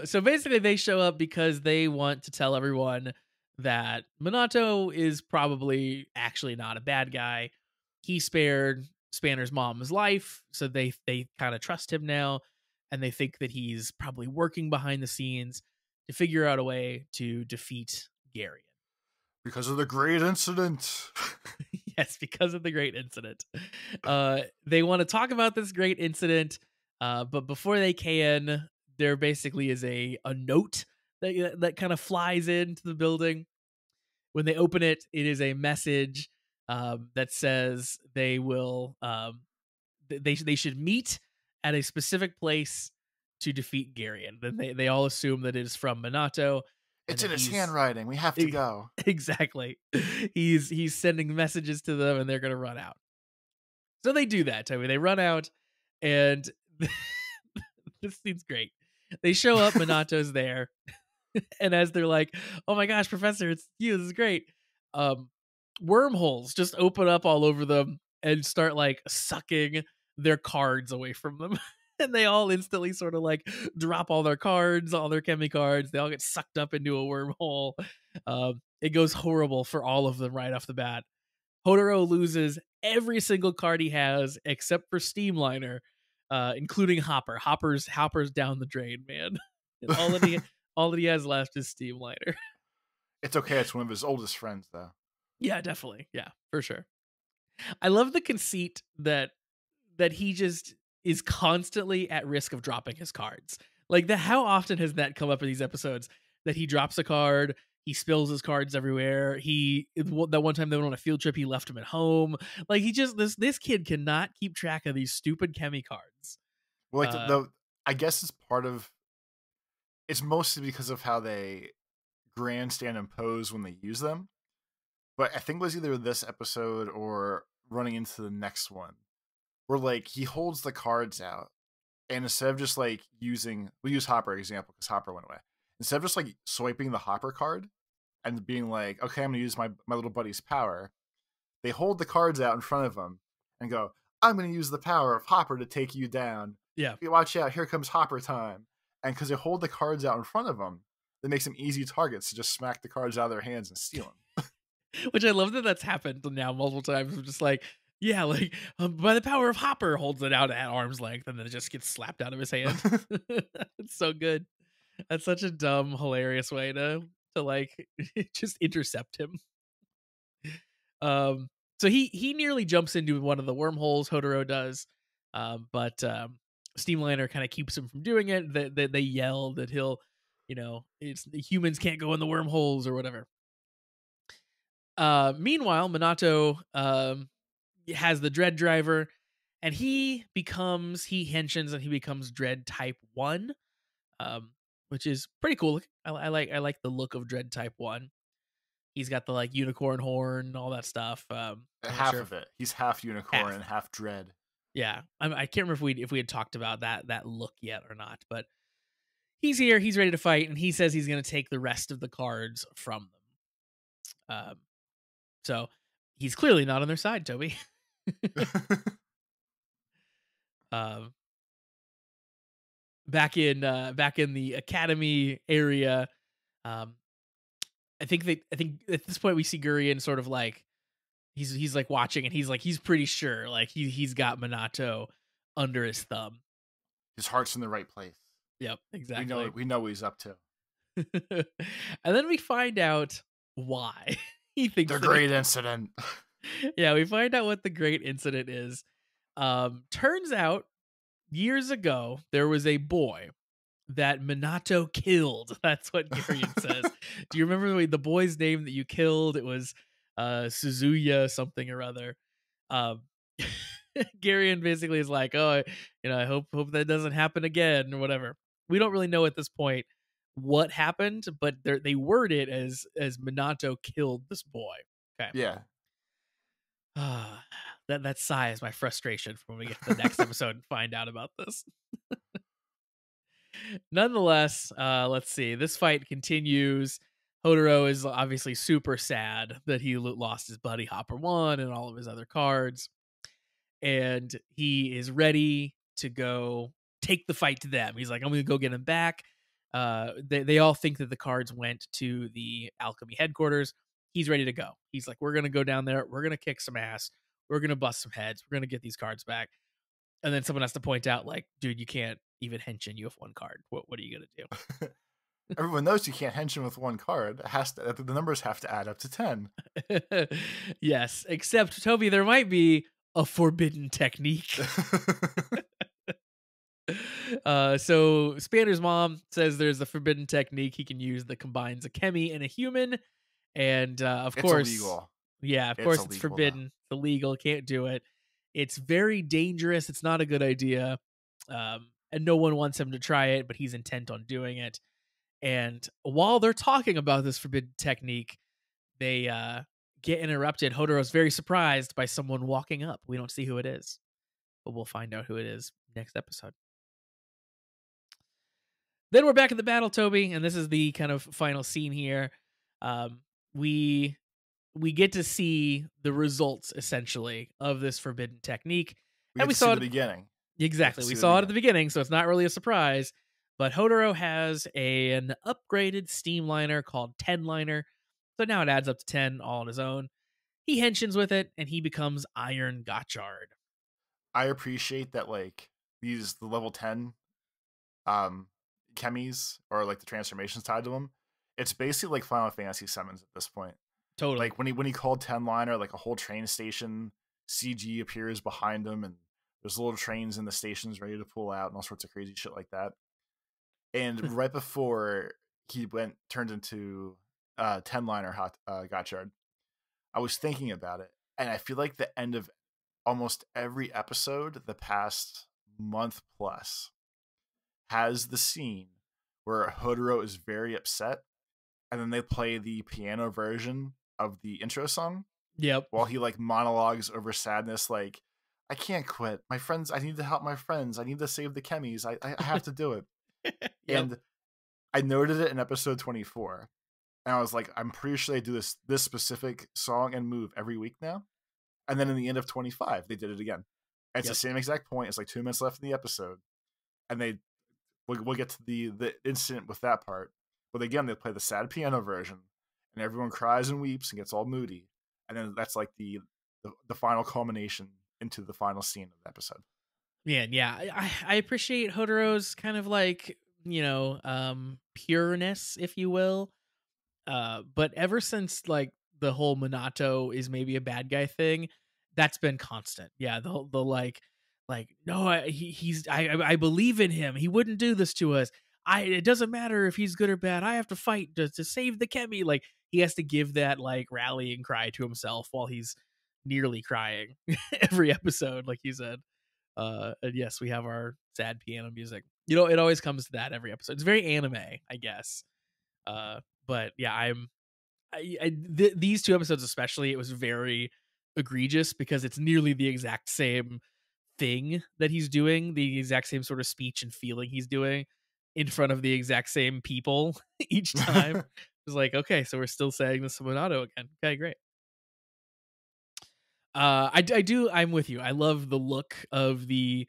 So basically they show up because they want to tell everyone that Minato is probably actually not a bad guy. He spared Spanner's mom's life, so they kind of trust him now, and they think that he's probably working behind the scenes to figure out a way to defeat Garion. Because of the great incident. Yes, because of the great incident. They want to talk about this great incident, but before they can, there basically is a note that kind of flies into the building. When they open it, it is a message that says they will they should meet at a specific place to defeat Garion. Then they all assume that it is from Minato. And It's that in his he's handwriting. We have to go. exactly. He's sending messages to them, and they're gonna run out. So they do that, Toby. They run out, and this scene's great. They show up, Minato's there, and as they're like, "Oh my gosh, Professor, it's you! This is great." Wormholes just open up all over them and start like sucking their cards away from them. And they all instantly sort of like drop all their cards, all their Chemi cards. They all get sucked up into a wormhole. It goes horrible for all of them right off the bat. Hodoro loses every single card he has except for Steamliner, including Hopper. Hopper's down the drain, man. And all that he has left is Steamliner. It's okay. It's one of his oldest friends, though. Yeah, definitely. Yeah, for sure. I love the conceit that he just is constantly at risk of dropping his cards. Like how often has that come up in these episodes that he drops a card, he spills his cards everywhere. That one time they went on a field trip, he left them at home. Like he just this kid cannot keep track of these stupid Chemi cards. Well, like the I guess it's part of. It's mostly because of how they grandstand and pose when they use them. But I think it was either this episode or running into the next one, where like he holds the cards out, and instead of just like we'll use Hopper example because Hopper went away. Instead of just like swiping the Hopper card and being like, okay, I'm gonna use my little buddy's power, they hold the cards out in front of them and go, I'm gonna use the power of Hopper to take you down. Yeah, watch out, here comes Hopper time. And because they hold the cards out in front of them, that makes them easy targets to just smack the cards out of their hands and steal them. Which I love that that's happened now multiple times. I'm just like, yeah, like by the power of Hopper, holds it out at arm's length, and then it just gets slapped out of his hand. It's so good. That's such a dumb, hilarious way to like just intercept him. So he nearly jumps into one of the wormholes. Hodoro does, but Steamliner kind of keeps him from doing it. They yell that he'll, it's the humans can't go in the wormholes or whatever. Meanwhile, Minato has the Dread Driver, and he henshins and he becomes Dread Type 1, which is pretty cool. I like the look of Dread Type 1. He's got the like unicorn horn, all that stuff. Half of it. He's half unicorn and half Dread. Yeah, I can't remember if we had talked about that look yet or not, but he's here. He's ready to fight, and he says he's going to take the rest of the cards from them. So he's clearly not on their side, Toby. Back in the academy area, I think at this point we see Gurion sort of like he's like watching, and he's pretty sure like he's got Minato under his thumb. His heart's in the right place. Yep, exactly. We know what he's up to. And then we find out why he thinks the great incident. Yeah, we find out what the great incident is. Turns out years ago there was a boy that Minato killed. That's what Garion says. Do you remember the boy's name that you killed? It was Suzuya something or other. Garion basically is like, oh, I hope that doesn't happen again or whatever. We don't really know at this point what happened, but they word it as Minato killed this boy. Okay. Yeah. That sigh is my frustration for when we get to the next episode and find out about this. Nonetheless, let's see. This fight continues. Hodoro is obviously super sad that he lost his buddy Hopper 1 and all of his other cards. And he is ready to go take the fight to them. He's like, I'm gonna go get him back. They all think that the cards went to the alchemy headquarters. He's ready to go. He's like, we're gonna go down there. We're gonna kick some ass. We're gonna bust some heads. We're gonna get these cards back. And then someone has to point out, like, dude, you can't even henshin. You have one card. What are you gonna Everyone knows you can't henshin with one card. It has to, the numbers have to add up to 10. do? Yes, except Toby, there might be a forbidden technique. So Spanner's mom says there's a forbidden technique he can use that combines a chemi and a human, and of It's course, illegal. yeah, of It's course, it's illegal, forbidden. It's illegal. Can't do it. It's very dangerous. It's not a good idea, and no one wants him to try it, but he's intent on doing it. And while they're talking about this forbidden technique, they get interrupted. Hodoro's very surprised by someone walking up. We don't see who it is, but we'll find out who it is next episode. Then we're back in the battle, Toby, and this is the kind of final scene here. We get to see the results essentially of this forbidden technique, and we saw the beginning. Exactly, we saw it at the beginning, so it's not really a surprise. But Hodoro has an upgraded steam liner called 10 liner, so now it adds up to 10 all on his own. He henshins with it, and he becomes Iron Gotchard. I appreciate that, like, the level 10 chemis, or like the transformations tied to them. It's basically like Final Fantasy summons at this point. Totally. Like when he called 10 liner, like a whole train station CG appears behind him, and there's little trains in the stations ready to pull out and all sorts of crazy shit like that. And right before he turned into 10 liner Gotchard, I was thinking about it, and I feel like the end of almost every episode the past month plus has the scene where Hodoro is very upset, and then they play the piano version of the intro song. Yep. While he like monologues over sadness, like, I can't quit. My friends, I need to help my friends. I need to save the chemis. I have to do it. Yep. And I noted it in episode 24. And I was like, I'm pretty sure they do this specific song and move every week now. And then in the end of 25, they did it again. And it's the same exact point. It's like 2 minutes left in the episode. And we'll get to the incident with that part. But again, they play the sad piano version, and everyone cries and weeps and gets all moody. And then that's like the final culmination into the final scene of the episode. Man, yeah, I appreciate Hodoro's kind of like, pureness, if you will. But ever since like the whole Minato is maybe a bad guy thing, that's been constant. Yeah, the like no, I believe in him. He wouldn't do this to us. It doesn't matter if he's good or bad. I have to fight to save the Chemi. Like he has to give that like rallying cry to himself while he's nearly crying every episode, like you said. And yes, we have our sad piano music. It always comes to that every episode. It's very anime, I guess. But yeah, these two episodes especially, it was very egregious because it's nearly the exact same thing that he's doing, the exact same sort of speech and feeling he's doing in front of the exact same people each time. It's like, okay, so we're still saying this to Minato again. Okay, great. I'm with you. I love the look of the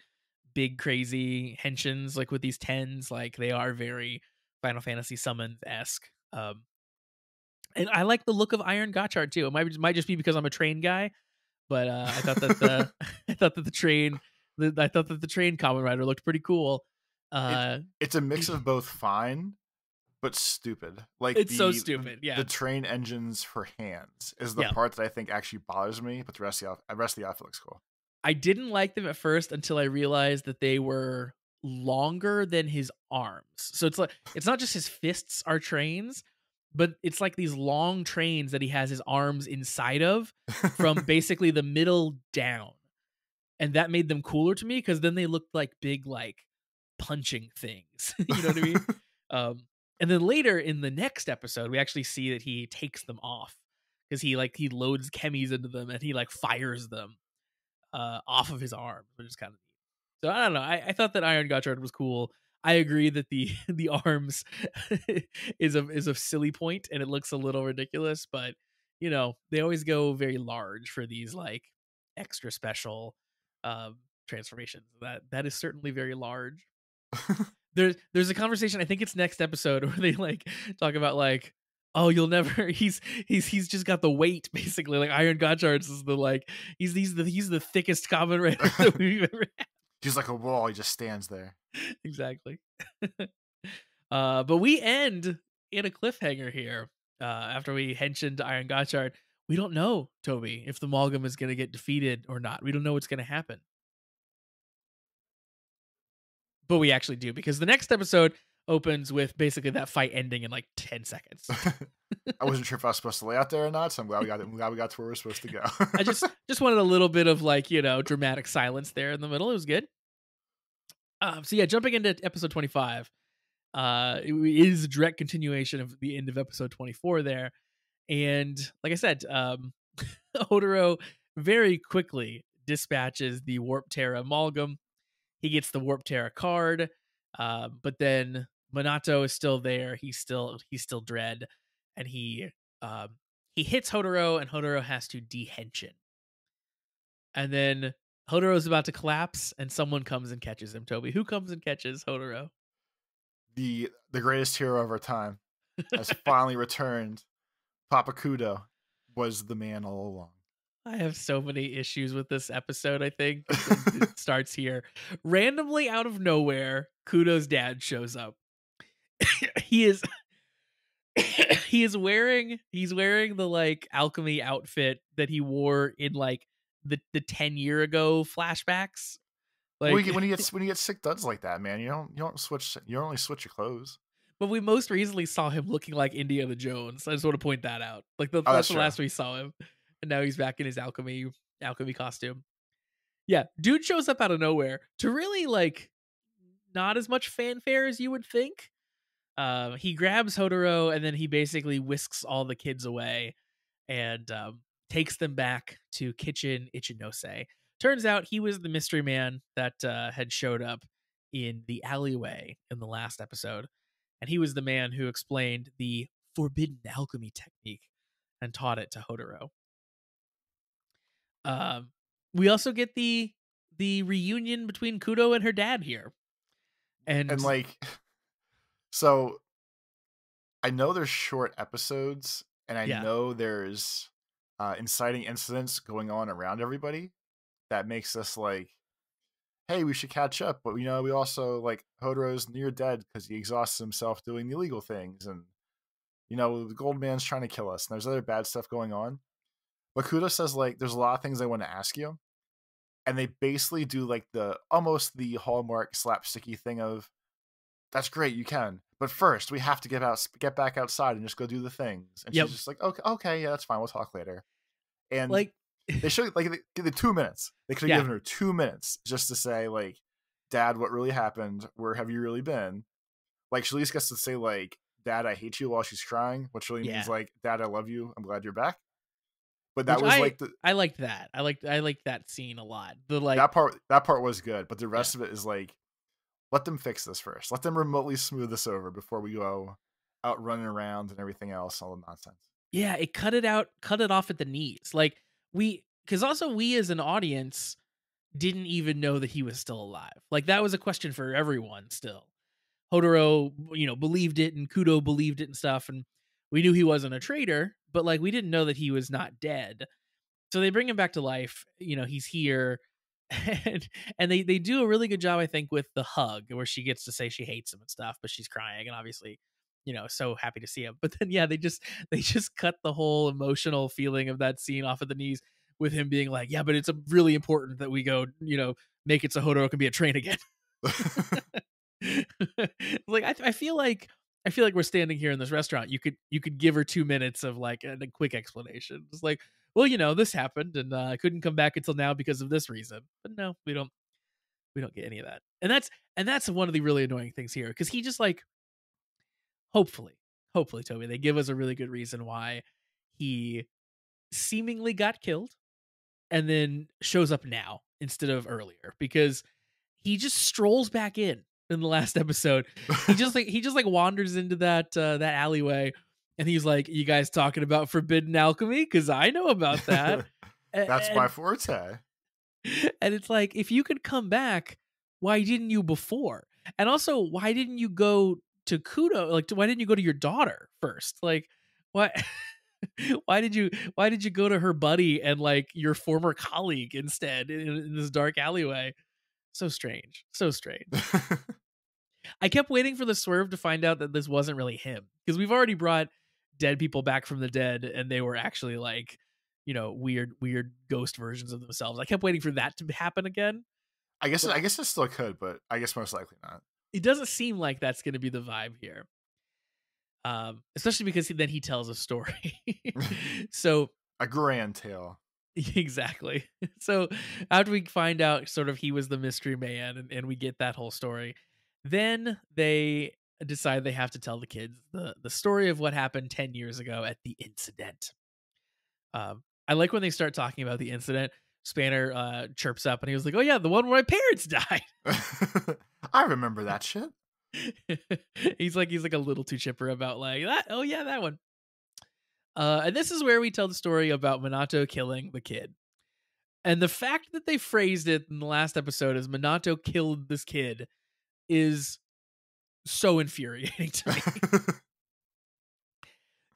big crazy henshins, like with these tens, like they are very Final Fantasy summons-esque. And I like the look of Iron Gotchard too. It might just be because I'm a train guy, but I thought that the train Kamen Rider looked pretty cool. It's a mix of both fine but stupid. Like it's so stupid. Yeah, the train engines for hands is the part that I think actually bothers me, but the rest of the outfit looks cool. I didn't like them at first until I realized that they were longer than his arms. So it's not just his fists are trains, but it's like these long trains that he has his arms inside of from basically the middle down. And that made them cooler to me because then they looked like big, like punching things. You know what I mean? And then later in the next episode, we actually see that he takes them off because he loads chemis into them and he like fires them off of his arm, which is kind of neat. So I don't know. I thought that Iron Gotchard was cool. I agree that the arms is a silly point and it looks a little ridiculous, but they always go very large for these like extra special transformations. That is certainly very large. There's a conversation, I think it's next episode, where they like talk about like, oh, you'll never he's just got the weight, basically. Like Iron Gotchards is the like he's the thickest Kamen Rider that we've ever had. He's like a wall, he just stands there. Exactly. But we end in a cliffhanger here. After we henshin to Iron Gotchard. We don't know, Toby, if the Amalgam is gonna get defeated or not. We don't know what's gonna happen. But we actually do, because the next episode opens with basically that fight ending in like 10 seconds. I wasn't sure if I was supposed to lay out there or not, so I'm glad we got to where we're supposed to go. I just wanted a little bit of like, dramatic silence there in the middle. It was good. So yeah, jumping into episode 25. It is a direct continuation of the end of episode 24 there. And like I said, Hodoro very quickly dispatches the Warp Terra Amalgam. He gets the Warp Terra card, but then Minato is still there. He's still Dread, and he hits Hodoro, and Hodoro has to de-henshin. And then Hodoro's about to collapse, and someone comes and catches him. Toby, who comes and catches Hodoro? The greatest hero of our time has finally returned. Papa Kudo was the man all along. I have so many issues with this episode, I think. It starts here. Randomly out of nowhere, Kudo's dad shows up. He is wearing the like alchemy outfit that he wore in like the 10-year ago flashbacks. Like when you get sick duds like that, man, you don't switch. You don't only switch your clothes. But we most recently saw him looking like Indiana Jones. I just want to point that out. Like that's the last we saw him. And now he's back in his alchemy costume. Yeah, dude shows up out of nowhere to really like not as much fanfare as you would think. He grabs Hodoro, and then he basically whisks all the kids away and takes them back to Kitchen Ichinose. Turns out he was the mystery man that had showed up in the alleyway in the last episode. And he was the man who explained the forbidden alchemy technique and taught it to Hodoro. We also get the reunion between Kudo and her dad here. And like, so I know there's short episodes, and I know there's inciting incidents going on around everybody that makes us like, hey, we should catch up. But we also like Hodoro's near dead because he exhausts himself doing illegal things, and the Gold Man's trying to kill us, and there's other bad stuff going on. But Kudo says like, there's a lot of things I want to ask you, and they basically do like almost the hallmark slapsticky thing of, that's great, you can, but first we have to get back outside and just go do the things. And she's just like, okay, yeah, that's fine, we'll talk later. And like they show like the 2 minutes. They could have given her 2 minutes just to say like, Dad, what really happened? Where have you really been? Like she at least gets to say like, Dad, I hate you, while she's crying, which really means like, Dad, I love you, I'm glad you're back. But that was I liked that. I liked that scene a lot. The like that part was good, but the rest of it is like, let them fix this first. Let them remotely smooth this over before we go out running around and everything else, all the nonsense. Yeah, it cut it off at the knees. Like because also we as an audience didn't even know that he was still alive. Like that was a question for everyone still. Hodoro, believed it, and Kudo believed it and stuff, and we knew he wasn't a traitor, but like we didn't know that he was not dead. So they bring him back to life. He's here. And they do a really good job, I think, with the hug where she gets to say she hates him and stuff, but she's crying and obviously, so happy to see him. But then they just cut the whole emotional feeling of that scene off at the knees with him being like, yeah, but it's really important that we go, make it so Hodoro can be a train again. Like I feel like we're standing here in this restaurant. You could give her 2 minutes of like a quick explanation. It's like, well, this happened and I couldn't come back until now because of this reason. But no, we don't get any of that. And that's one of the really annoying things here, because he just like, hopefully, Toby, they give us a really good reason why he seemingly got killed and then shows up now instead of earlier, because he just strolls back in the last episode. He just like wanders into that alleyway, and he's like, you guys talking about forbidden alchemy? Because I know about that. That's my forte. And it's like, if you could come back, why didn't you before? And also, why didn't you go to Kudo? Like, why didn't you go to your daughter first? Like, what? Why did you go to her buddy and like your former colleague instead in this dark alleyway? So strange. So strange. I kept waiting for the swerve to find out that this wasn't really him, because we've already brought dead people back from the dead and they were actually like, weird ghost versions of themselves. I kept waiting for that to happen again. I guess it still could, but I guess most likely not. It doesn't seem like that's going to be the vibe here. Especially because then he tells a story. So A grand tale. exactly. So after we find out sort of he was the mystery man, and we get that whole story, then they decide they have to tell the kids the story of what happened 10 years ago at the incident. I like when they start talking about the incident. Spanner chirps up and he was like, "Oh yeah, the one where my parents died." I remember that shit. he's like a little too chipper about like that. Oh yeah, that one. And this is where we tell the story about Minato killing the kid. And the fact that they phrased it in the last episode as Minato killed this kid is so infuriating to me.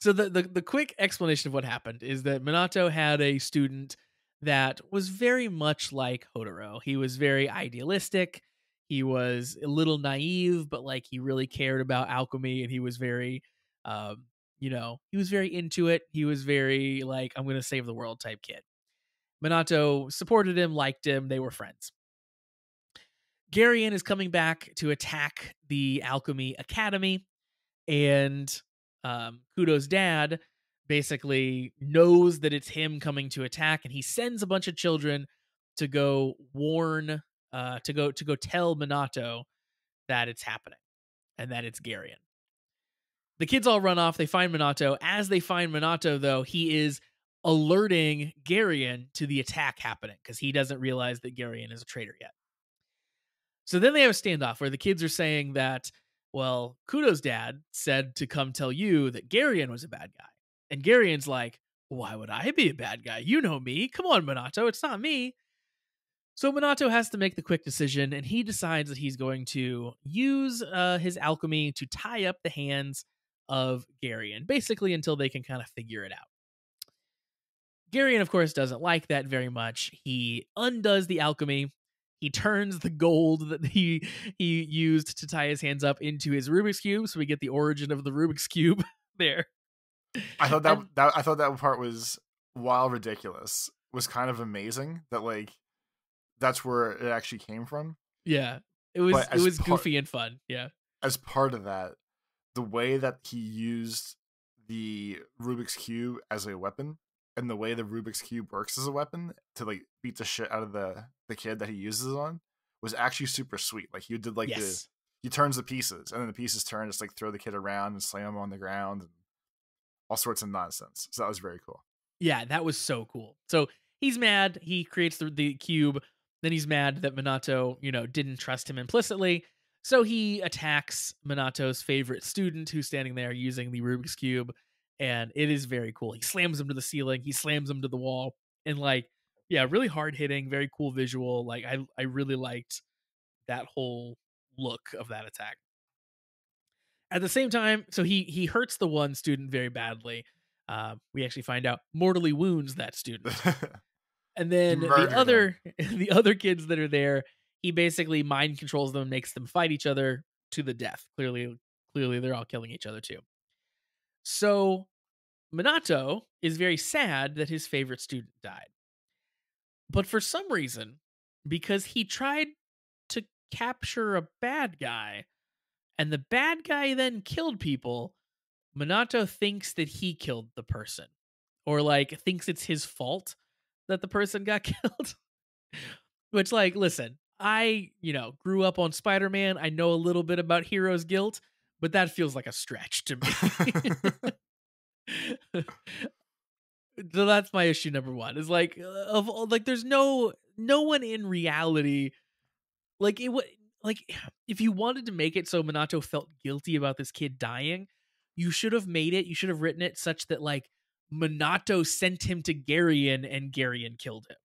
So the quick explanation of what happened is that Minato had a student that was very much like Hodoro. He was very idealistic. He was a little naive, but like he really cared about alchemy, and he was very he was very into it. He was very like, I'm going to save the world type kid. Minato supported him, liked him, they were friends. Garion is coming back to attack the Alchemy Academy, and Kudo's dad basically knows that it's him coming to attack, and he sends a bunch of children to go warn, to go tell Minato that it's happening and that it's Garion. The kids all run off. They find Minato. As they find Minato, though, he is alerting Garion to the attack happening because he doesn't realize that Garion is a traitor yet. So then they have a standoff where the kids are saying that, well, Kudo's dad said to come tell you that Garion was a bad guy. And Garion's like, why would I be a bad guy? You know me. Come on, Minato. It's not me. So Minato has to make the quick decision, and he decides that he's going to use his alchemy to tie up the hands of Garion, basically until they can kind of figure it out. Garion, of course, doesn't like that very much. He undoes the alchemy. He turns the gold that he used to tie his hands up into his Rubik's Cube, so we get the origin of the Rubik's Cube there. I thought that part was, while ridiculous, was kind of amazing that like that's where it actually came from. Yeah. It was goofy and fun. Yeah. As part of that, the way that he used the Rubik's Cube as a weapon, and the way the Rubik's Cube works as a weapon to like beat the shit out of the kid that he uses it on, was actually super sweet. Like he did like he turns the pieces, and then the pieces turn, just like throw the kid around and slam him on the ground and all sorts of nonsense. So that was very cool. Yeah, that was so cool. So he's mad. He creates the cube. Then he's mad that Minato, didn't trust him implicitly. So he attacks Minato's favorite student who's standing there using the Rubik's Cube. And it is very cool. He slams him to the ceiling. He slams him to the wall. And like, yeah, really hard hitting, very cool visual. Like I really liked that whole look of that attack. At the same time, so he hurts the one student very badly. We actually find out mortally wounds that student. And then the other kids that are there, he basically mind controls them and makes them fight each other to the death. Clearly they're all killing each other too. So Minato is very sad that his favorite student died. But for some reason, because he tried to capture a bad guy, and the bad guy then killed people, Minato thinks that he killed the person. Or like thinks it's his fault that the person got killed. Which, like, listen, I, grew up on Spider-Man. I know a little bit about hero's guilt, but that feels like a stretch to me. So that's my issue number one. Is like, there's no one in reality, like it would, like if you wanted to make it so Minato felt guilty about this kid dying, you should have written it such that like Minato sent him to Garion and Garion killed him.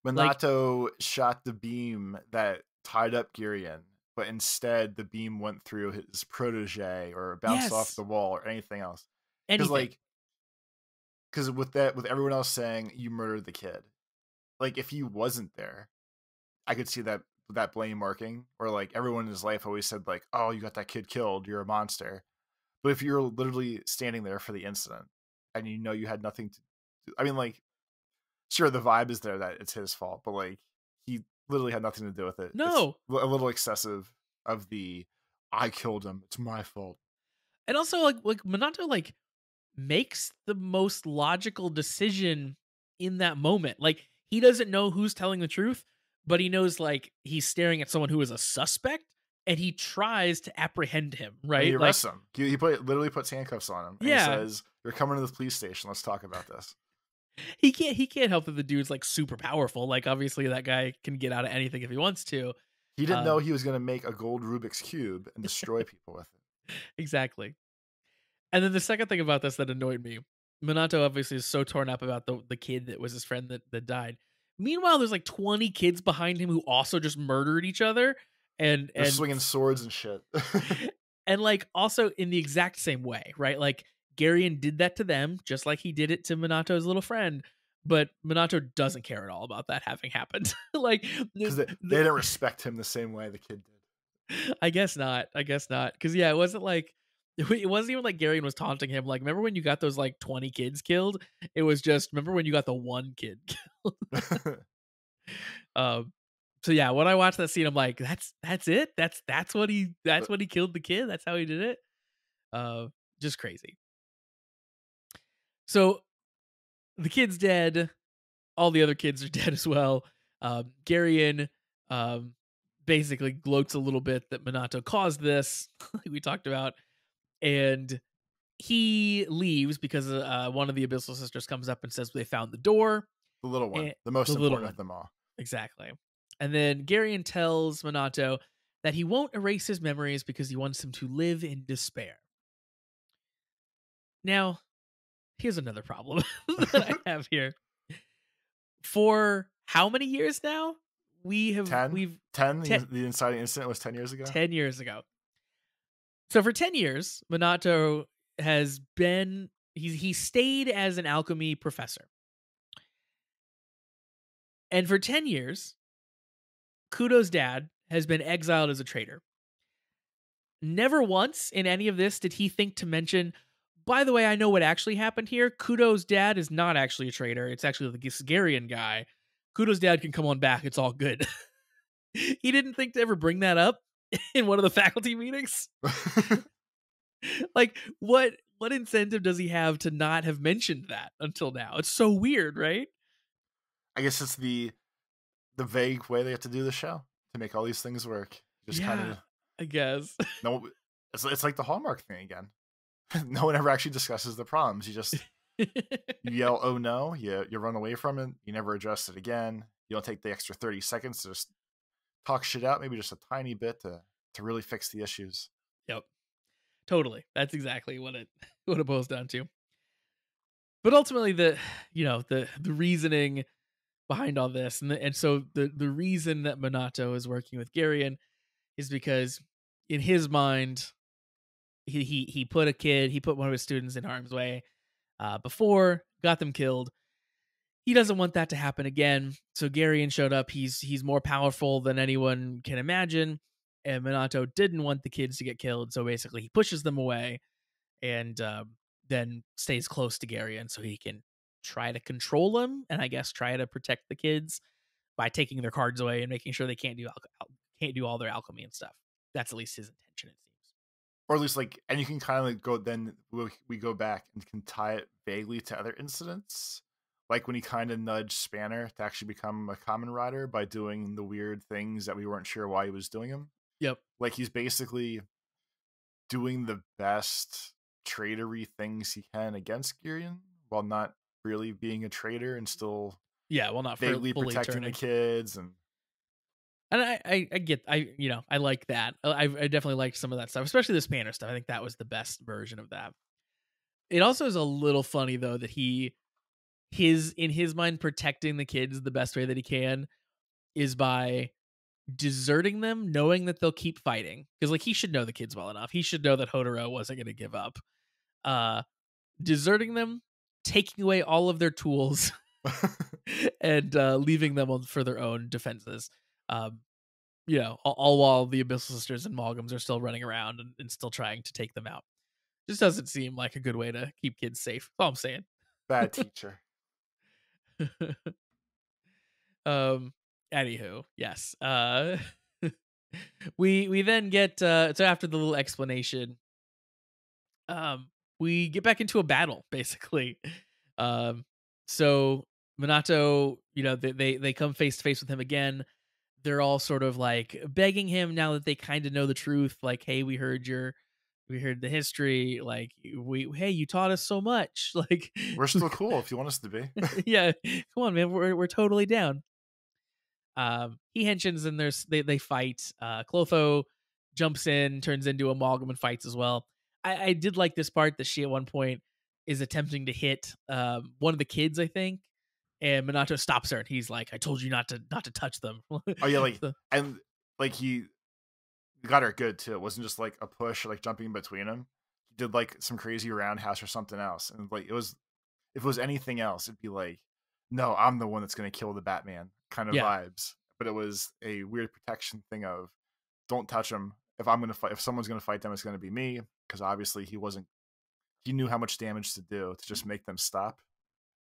Like, Minato shot the beam that tied up Girien, but instead the beam went through his protege or bounced off yes, the wall or anything else. Because anything. like, because with everyone else saying you murdered the kid, like if he wasn't there, I could see that blame marking, or like everyone in his life always said like, oh, you got that kid killed, you're a monster. But if you're literally standing there for the incident and you know you had nothing to do, I mean, like, sure, the vibe is there that it's his fault, but like he literally had nothing to do with it. It's No. a little excessive of the I killed him, it's my fault. And also like Minato like makes the most logical decision in that moment. Like he doesn't know who's telling the truth, but he knows like he's staring at someone who is a suspect and he tries to apprehend him, And he right? Like arrests him. He literally puts handcuffs on him and he yeah, says, "You're coming to the police station. Let's talk about this." he can't help that the dude's like super powerful. Like obviously that guy can get out of anything if he wants to. He didn't know Um he was going to make a gold Rubik's cube and destroy people with it. exactly. And then the second thing about this that annoyed me, Minato obviously is so torn up about the kid that was his friend that died. Meanwhile, there's like 20 kids behind him who also just murdered each other, and They're and swinging swords and shit. and like also in the exact same way, right? Like Garion did that to them, just like he did it to Minato's little friend. But Minato doesn't care at all about that having happened. Like, Because they didn't respect him the same way the kid did. I guess not. I guess not. Because yeah, it wasn't like it wasn't even like Garion was taunting him. Like, remember when you got those like 20 kids killed? It was just remember when you got the one kid killed. um. So yeah, when I watched that scene, I'm like, that's it. That's what he killed the kid. That's how he did it. Uh, just crazy. So the kid's dead. All the other kids are dead as well. Garion um basically gloats a little bit that Minato caused this, like we talked about, and he leaves because one of the Abyssal Sisters comes up and says they found the door. The little one, And the most the little important one, of them all. exactly. And then Garion tells Minato that he won't erase his memories because he wants him to live in despair. Now, here's another problem that I have here. For how many years now? 10? We've 10? ten, The inciting incident was 10 years ago? 10 years ago. So for 10 years, Minato has been he stayed as an alchemy professor. And for 10 years, Kudo's dad has been exiled as a traitor. Never once in any of this did he think to mention, by the way, I know what actually happened here. Kudo's dad is not actually a traitor. It's actually the Gisgarian guy. Kudo's dad can come on back. It's all good. He didn't think to ever bring that up in one of the faculty meetings. Like, what incentive does he have to not have mentioned that until now? It's so weird, right? I guess it's the vague way they have to do the show to make all these things work. Just kind Yeah, of I guess. no. It's like the Hallmark thing again. No one ever actually discusses the problems. You yell, "Oh no!" You run away from it. You never address it again. You don't take the extra 30 seconds to just talk shit out. Maybe just a tiny bit to really fix the issues. Yep. Totally. That's exactly what it what it boils down to. But ultimately the reasoning behind all this and so the reason that Minato is working with Garion is because in his mind he put one of his students in harm's way before, got them killed. He doesn't want that to happen again. So Garion showed up. He's more powerful than anyone can imagine, and Minato didn't want the kids to get killed. So basically, he pushes them away and then stays close to Garion so he can try to control them and I guess try to protect the kids by taking their cards away and making sure they can't do all their alchemy and stuff. That's at least his intention, it seems. Or at least like, and you can kind of go. Then we go back and can tie it vaguely to other incidents, like when he kind of nudged Spanner to actually become a Kamen Rider by doing the weird things that we weren't sure why he was doing them. Yep. Like he's basically doing the best traitory things he can against Girion while not really being a traitor and still Yeah, well, not vaguely fully protecting turning. the kids. And I like that. I definitely liked some of that stuff, especially the Spanner stuff. I think that was the best version of that. It also is a little funny though that he in his mind, protecting the kids the best way that he can is by deserting them, knowing that they'll keep fighting. Because like he should know the kids well enough. He should know that Hodoro wasn't going to give up. Uh, Deserting them, taking away all of their tools, and leaving them for their own defenses. Um, all while the Abyssal Sisters and Malgams are still running around and still trying to take them out. Just doesn't seem like a good way to keep kids safe. That's all I'm saying. Bad teacher. um. Anywho, yes. We then get so after the little explanation, we get back into a battle basically. Um, so Minato, they come face to face with him again. They're all sort of like begging him now that they kind of know the truth. Like, hey, we heard the history. Like, hey, you taught us so much. Like, We're still cool if you want us to be. yeah, come on, man, we're totally down. He henshins and they fight. Clotho jumps in, turns into a Amalgam and fights as well. I did like this part that she at one point is attempting to hit one of the kids, I think, and Minato stops her and he's like, I told you not to touch them. Oh yeah, like So- and like he got her good too. It wasn't just like a push or like jumping in between them. He did like some crazy roundhouse or something else. And like if it was anything else, it'd be like, no, I'm the one that's gonna kill the Batman kind of Yeah. vibes. But it was a weird protection thing of don't touch him. If someone's gonna fight them, it's gonna be me. Because obviously he knew how much damage to do to just make them stop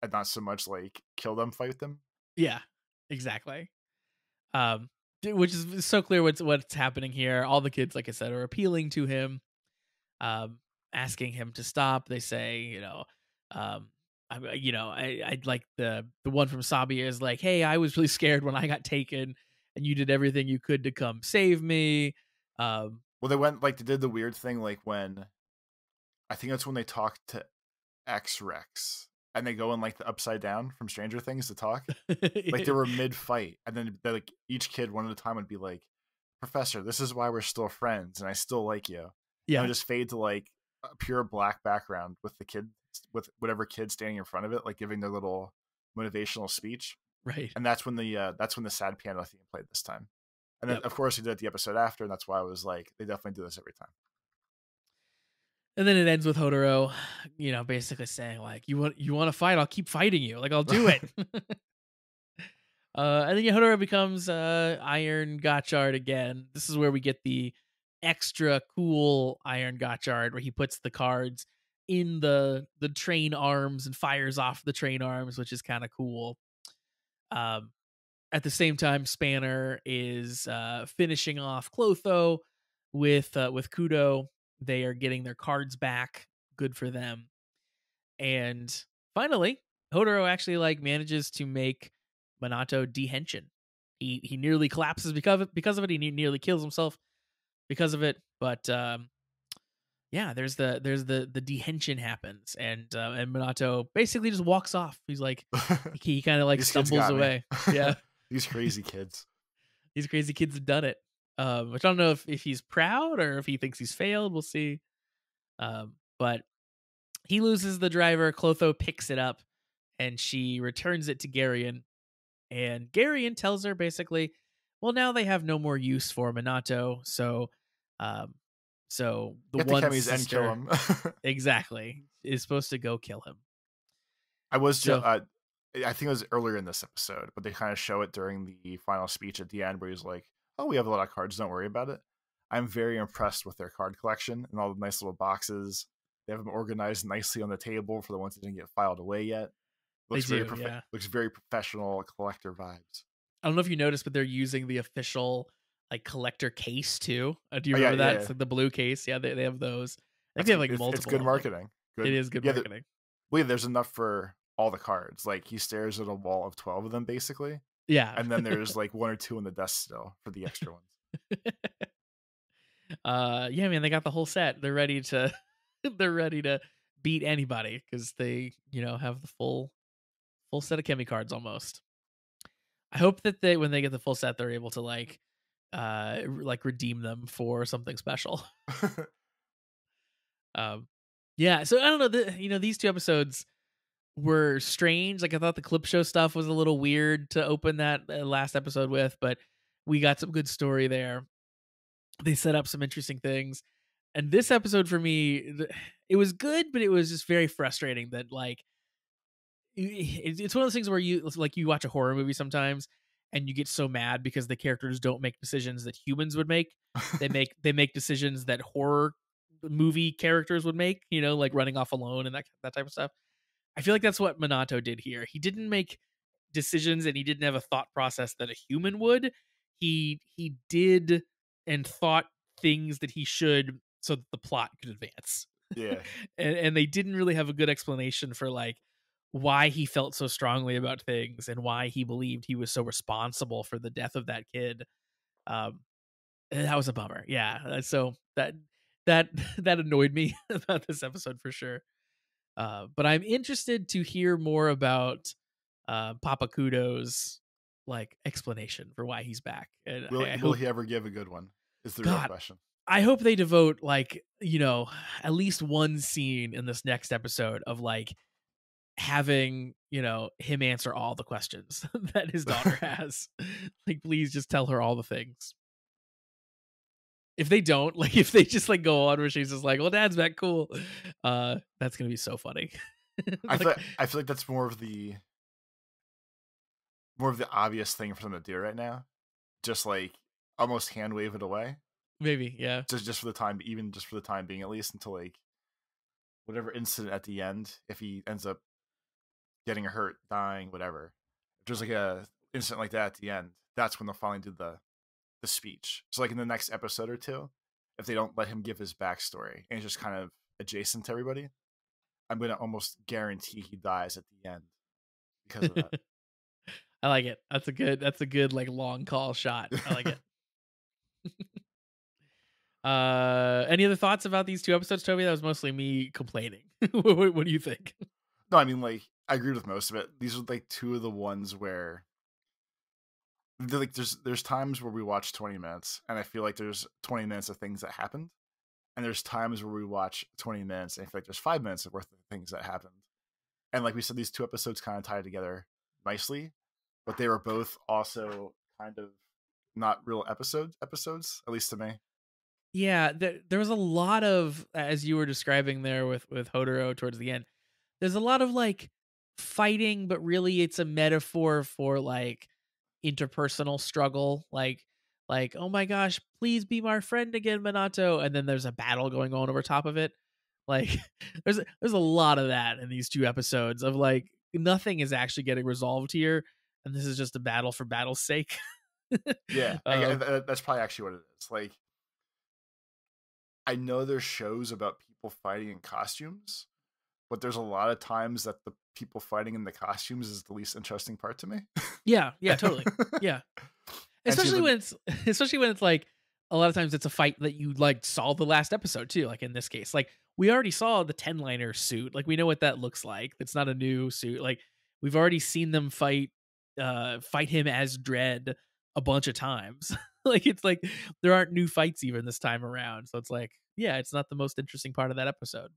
and not so much like kill them, fight them. Yeah, exactly. Which is so clear what's happening here. All the kids, like I said, are appealing to him, asking him to stop. They say, I'd like the one from Sabia is like, hey, I was really scared when I got taken, and you did everything you could to come save me. Well, they did the weird thing like when I think that's when they talked to X Rex and they go in like the upside down from Stranger Things to talk. Like they were mid fight, and then like each kid one at a time would be like, "Professor, this is why we're still friends, and I still like you." Yeah, And it just fade to like a pure black background with the kid, with whatever kid standing in front of it, like giving their little motivational speech. right. And that's when the sad piano theme played this time. And then Yep. of course he did it the episode after, and that's why I was like, they definitely do this every time. And then it ends with Hodoro, basically saying like, "You want to fight? I'll keep fighting you. Like I'll do it." And then Hodoro becomes Iron Gotchard again. This is where we get the extra cool Iron Gotchard, where he puts the cards in the train arms and fires off the train arms, which is kind of cool. At the same time, Spanner is finishing off Clotho with Kudo. They are getting their cards back. Good for them. And finally, Hodoro actually like manages to make Minato dehenshin. He nearly collapses because of it. He nearly kills himself because of it. But yeah, there's the dehenshin happens, and Minato basically just walks off. He's like he kind of like These kids stumbles got me. away. Yeah, These crazy kids. these crazy kids have done it. Which I don't know if he's proud or if he thinks he's failed. We'll see. But he loses the driver. Clotho picks it up, and she returns it to Garion. And Garion tells her basically, well, now they have no more use for Minato. So the Get the one chemis and sister kill him. exactly is supposed to go kill him. I was So- I think it was earlier in this episode, but they kind of show it during the final speech at the end where he's like, "Oh, we have a lot of cards. Don't worry about it." I'm very impressed with their card collection and all the nice little boxes. They have them organized nicely on the table for the ones that didn't get filed away yet. Looks They very do, yeah. looks very professional collector vibes. I don't know if you noticed, but they're using the official like collector case too. Do you Oh, yeah, remember that? yeah. It's like the blue case. Yeah, they have those. I think That's they have good. like multiple. It's good of them. marketing. Good. It is good Yeah, marketing. Wait, there's enough for all the cards. Like he stares at a wall of 12 of them basically, Yeah. and then there's like one or two on the desk still for the extra ones. Yeah, man, they got the whole set. They're ready to beat anybody because they, have the full set of Chemi cards almost. I hope that when they get the full set, they're able to like redeem them for something special. Yeah, so I don't know, these two episodes were strange. Like I thought the clip show stuff was a little weird to open that last episode with, but we got some good story there. They set up some interesting things. And this episode for me, it was good, but it was just very frustrating that like it's one of those things where you watch a horror movie sometimes and you get so mad because the characters don't make decisions that humans would make. They make decisions that horror movie characters would make, like running off alone and that type of stuff. I feel like that's what Minato did here. He didn't make decisions and he didn't have a thought process that a human would. He did and thought things that he should so that the plot could advance. Yeah. And they didn't really have a good explanation for like why he felt so strongly about things and why he believed he was so responsible for the death of that kid. And that was a bummer. Yeah. So that that annoyed me about this episode for sure. But I'm interested to hear more about Papa Kudo's like explanation for why he's back. And I Will hope, he ever give a good one? Is the real God, question. I hope they devote like, at least one scene in this next episode of like having, him answer all the questions that his daughter has. Like, please just tell her all the things. If they don't, like, if they just like go on where she's just like, well, dad's back, cool. That's gonna be so funny. I Like, feel like that's more of the obvious thing for them to do right now. Just like almost hand wave it away. maybe, yeah. Just for the time, even just for the time being, at least until like whatever incident at the end, if he ends up getting hurt, dying, whatever. If there's like a incident like that at the end, that's when they'll finally do the speech. So like in the next episode or two, if they don't let him give his backstory and it's just kind of adjacent to everybody, I'm gonna almost guarantee he dies at the end because of that. I like it. That's a good like long call shot. I like it. Any other thoughts about these two episodes, Toby? That was mostly me complaining. What do you think? No, I mean like I agreed with most of it. These are like two of the ones where like there's times where we watch 20 minutes and I feel like there's 20 minutes of things that happened. And there's times where we watch 20 minutes and I feel like there's 5 minutes worth of things that happened. And like we said, these two episodes kind of tie together nicely, but they were both also kind of not real episodes, at least to me. Yeah, there was a lot of, as you were describing there with Hodoro towards the end. There's a lot of like fighting, but really it's a metaphor for like interpersonal struggle. Like oh my gosh, please be my friend again, Minato. And then there's a battle going on over top of it. Like there's a lot of that in these two episodes of like nothing is actually getting resolved here, and this is just a battle for battle's sake. Yeah, um, that's probably actually what it is. Like, I know there's shows about people fighting in costumes, but there's a lot of times that the people fighting in the costumes is the least interesting part to me. yeah, totally. Yeah. And she's Especially like, when it's like a lot of times it's a fight that you like saw the last episode too, like in this case. Like we already saw the 10-liner suit. Like we know what that looks like. It's not a new suit. Like we've already seen them fight him as Dread a bunch of times. Like it's like there aren't new fights even this time around. So it's like, yeah, it's not the most interesting part of that episode.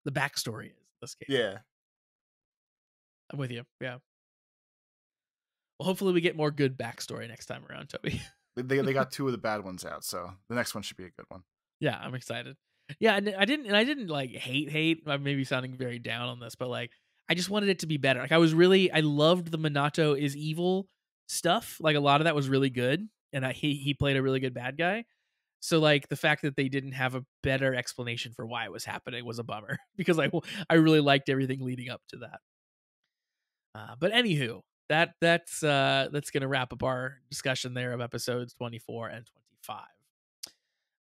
The backstory is in this case. yeah, I'm with you. Yeah. Well, hopefully we get more good backstory next time around, Toby. they got two of the bad ones out, so the next one should be a good one. Yeah, I'm excited. Yeah, and I didn't like hate. I may be sounding very down on this, but like I just wanted it to be better. Like I loved the Minato is evil stuff. Like a lot of that was really good, and he played a really good bad guy. So like the fact that they didn't have a better explanation for why it was happening was a bummer because I really liked everything leading up to that. But anywho, that's gonna wrap up our discussion there of episodes 24 and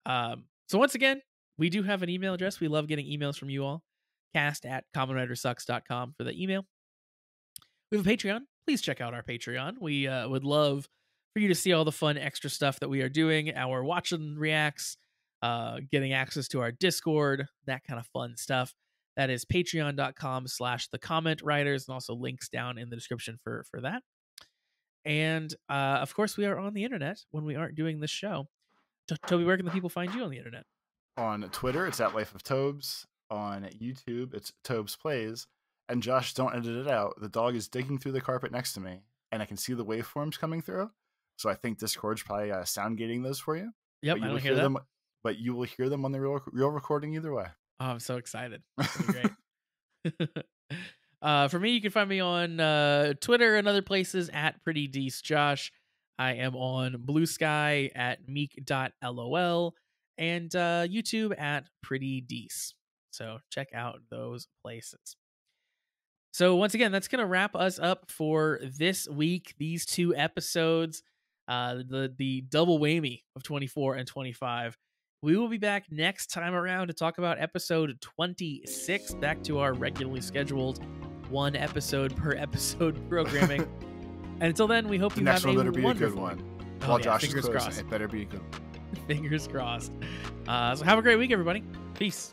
25. So once again, we do have an email address. We love getting emails from you all. cast@commonwritersucks.com for the email. We have a Patreon. Please check out our Patreon. We would love for you to see all the fun extra stuff that we are doing, our watch and reacts, getting access to our Discord, that kind of fun stuff. That is patreon.com/the comment writers, and also links down in the description for that. And of course, we are on the internet when we aren't doing this show. Toby, where can the people find you on the internet? On Twitter, it's at Life of Tobes. On YouTube, it's Tobes Plays. And Josh, don't edit it out. The dog is digging through the carpet next to me, and I can see the waveforms coming through. So I think Discord's probably sound gating those for you. Yep, But I don't hear them. But you will hear them on the real recording either way. Oh, I'm so excited. That'll be great. For me, you can find me on Twitter and other places at PrettyDeeceJosh. I am on Blue Sky at meek.lol and YouTube at PrettyDeece. So check out those places. So once again, that's going to wrap us up for this week. These 2 episodes, the double whammy of 24 and 25. We will be back next time around to talk about episode 26, back to our regularly scheduled 1 episode per episode programming. And until then, we hope you have a wonderful... The next one better be a good one. While Josh is closing, it better be a good one. Fingers crossed. So have a great week, everybody. Peace.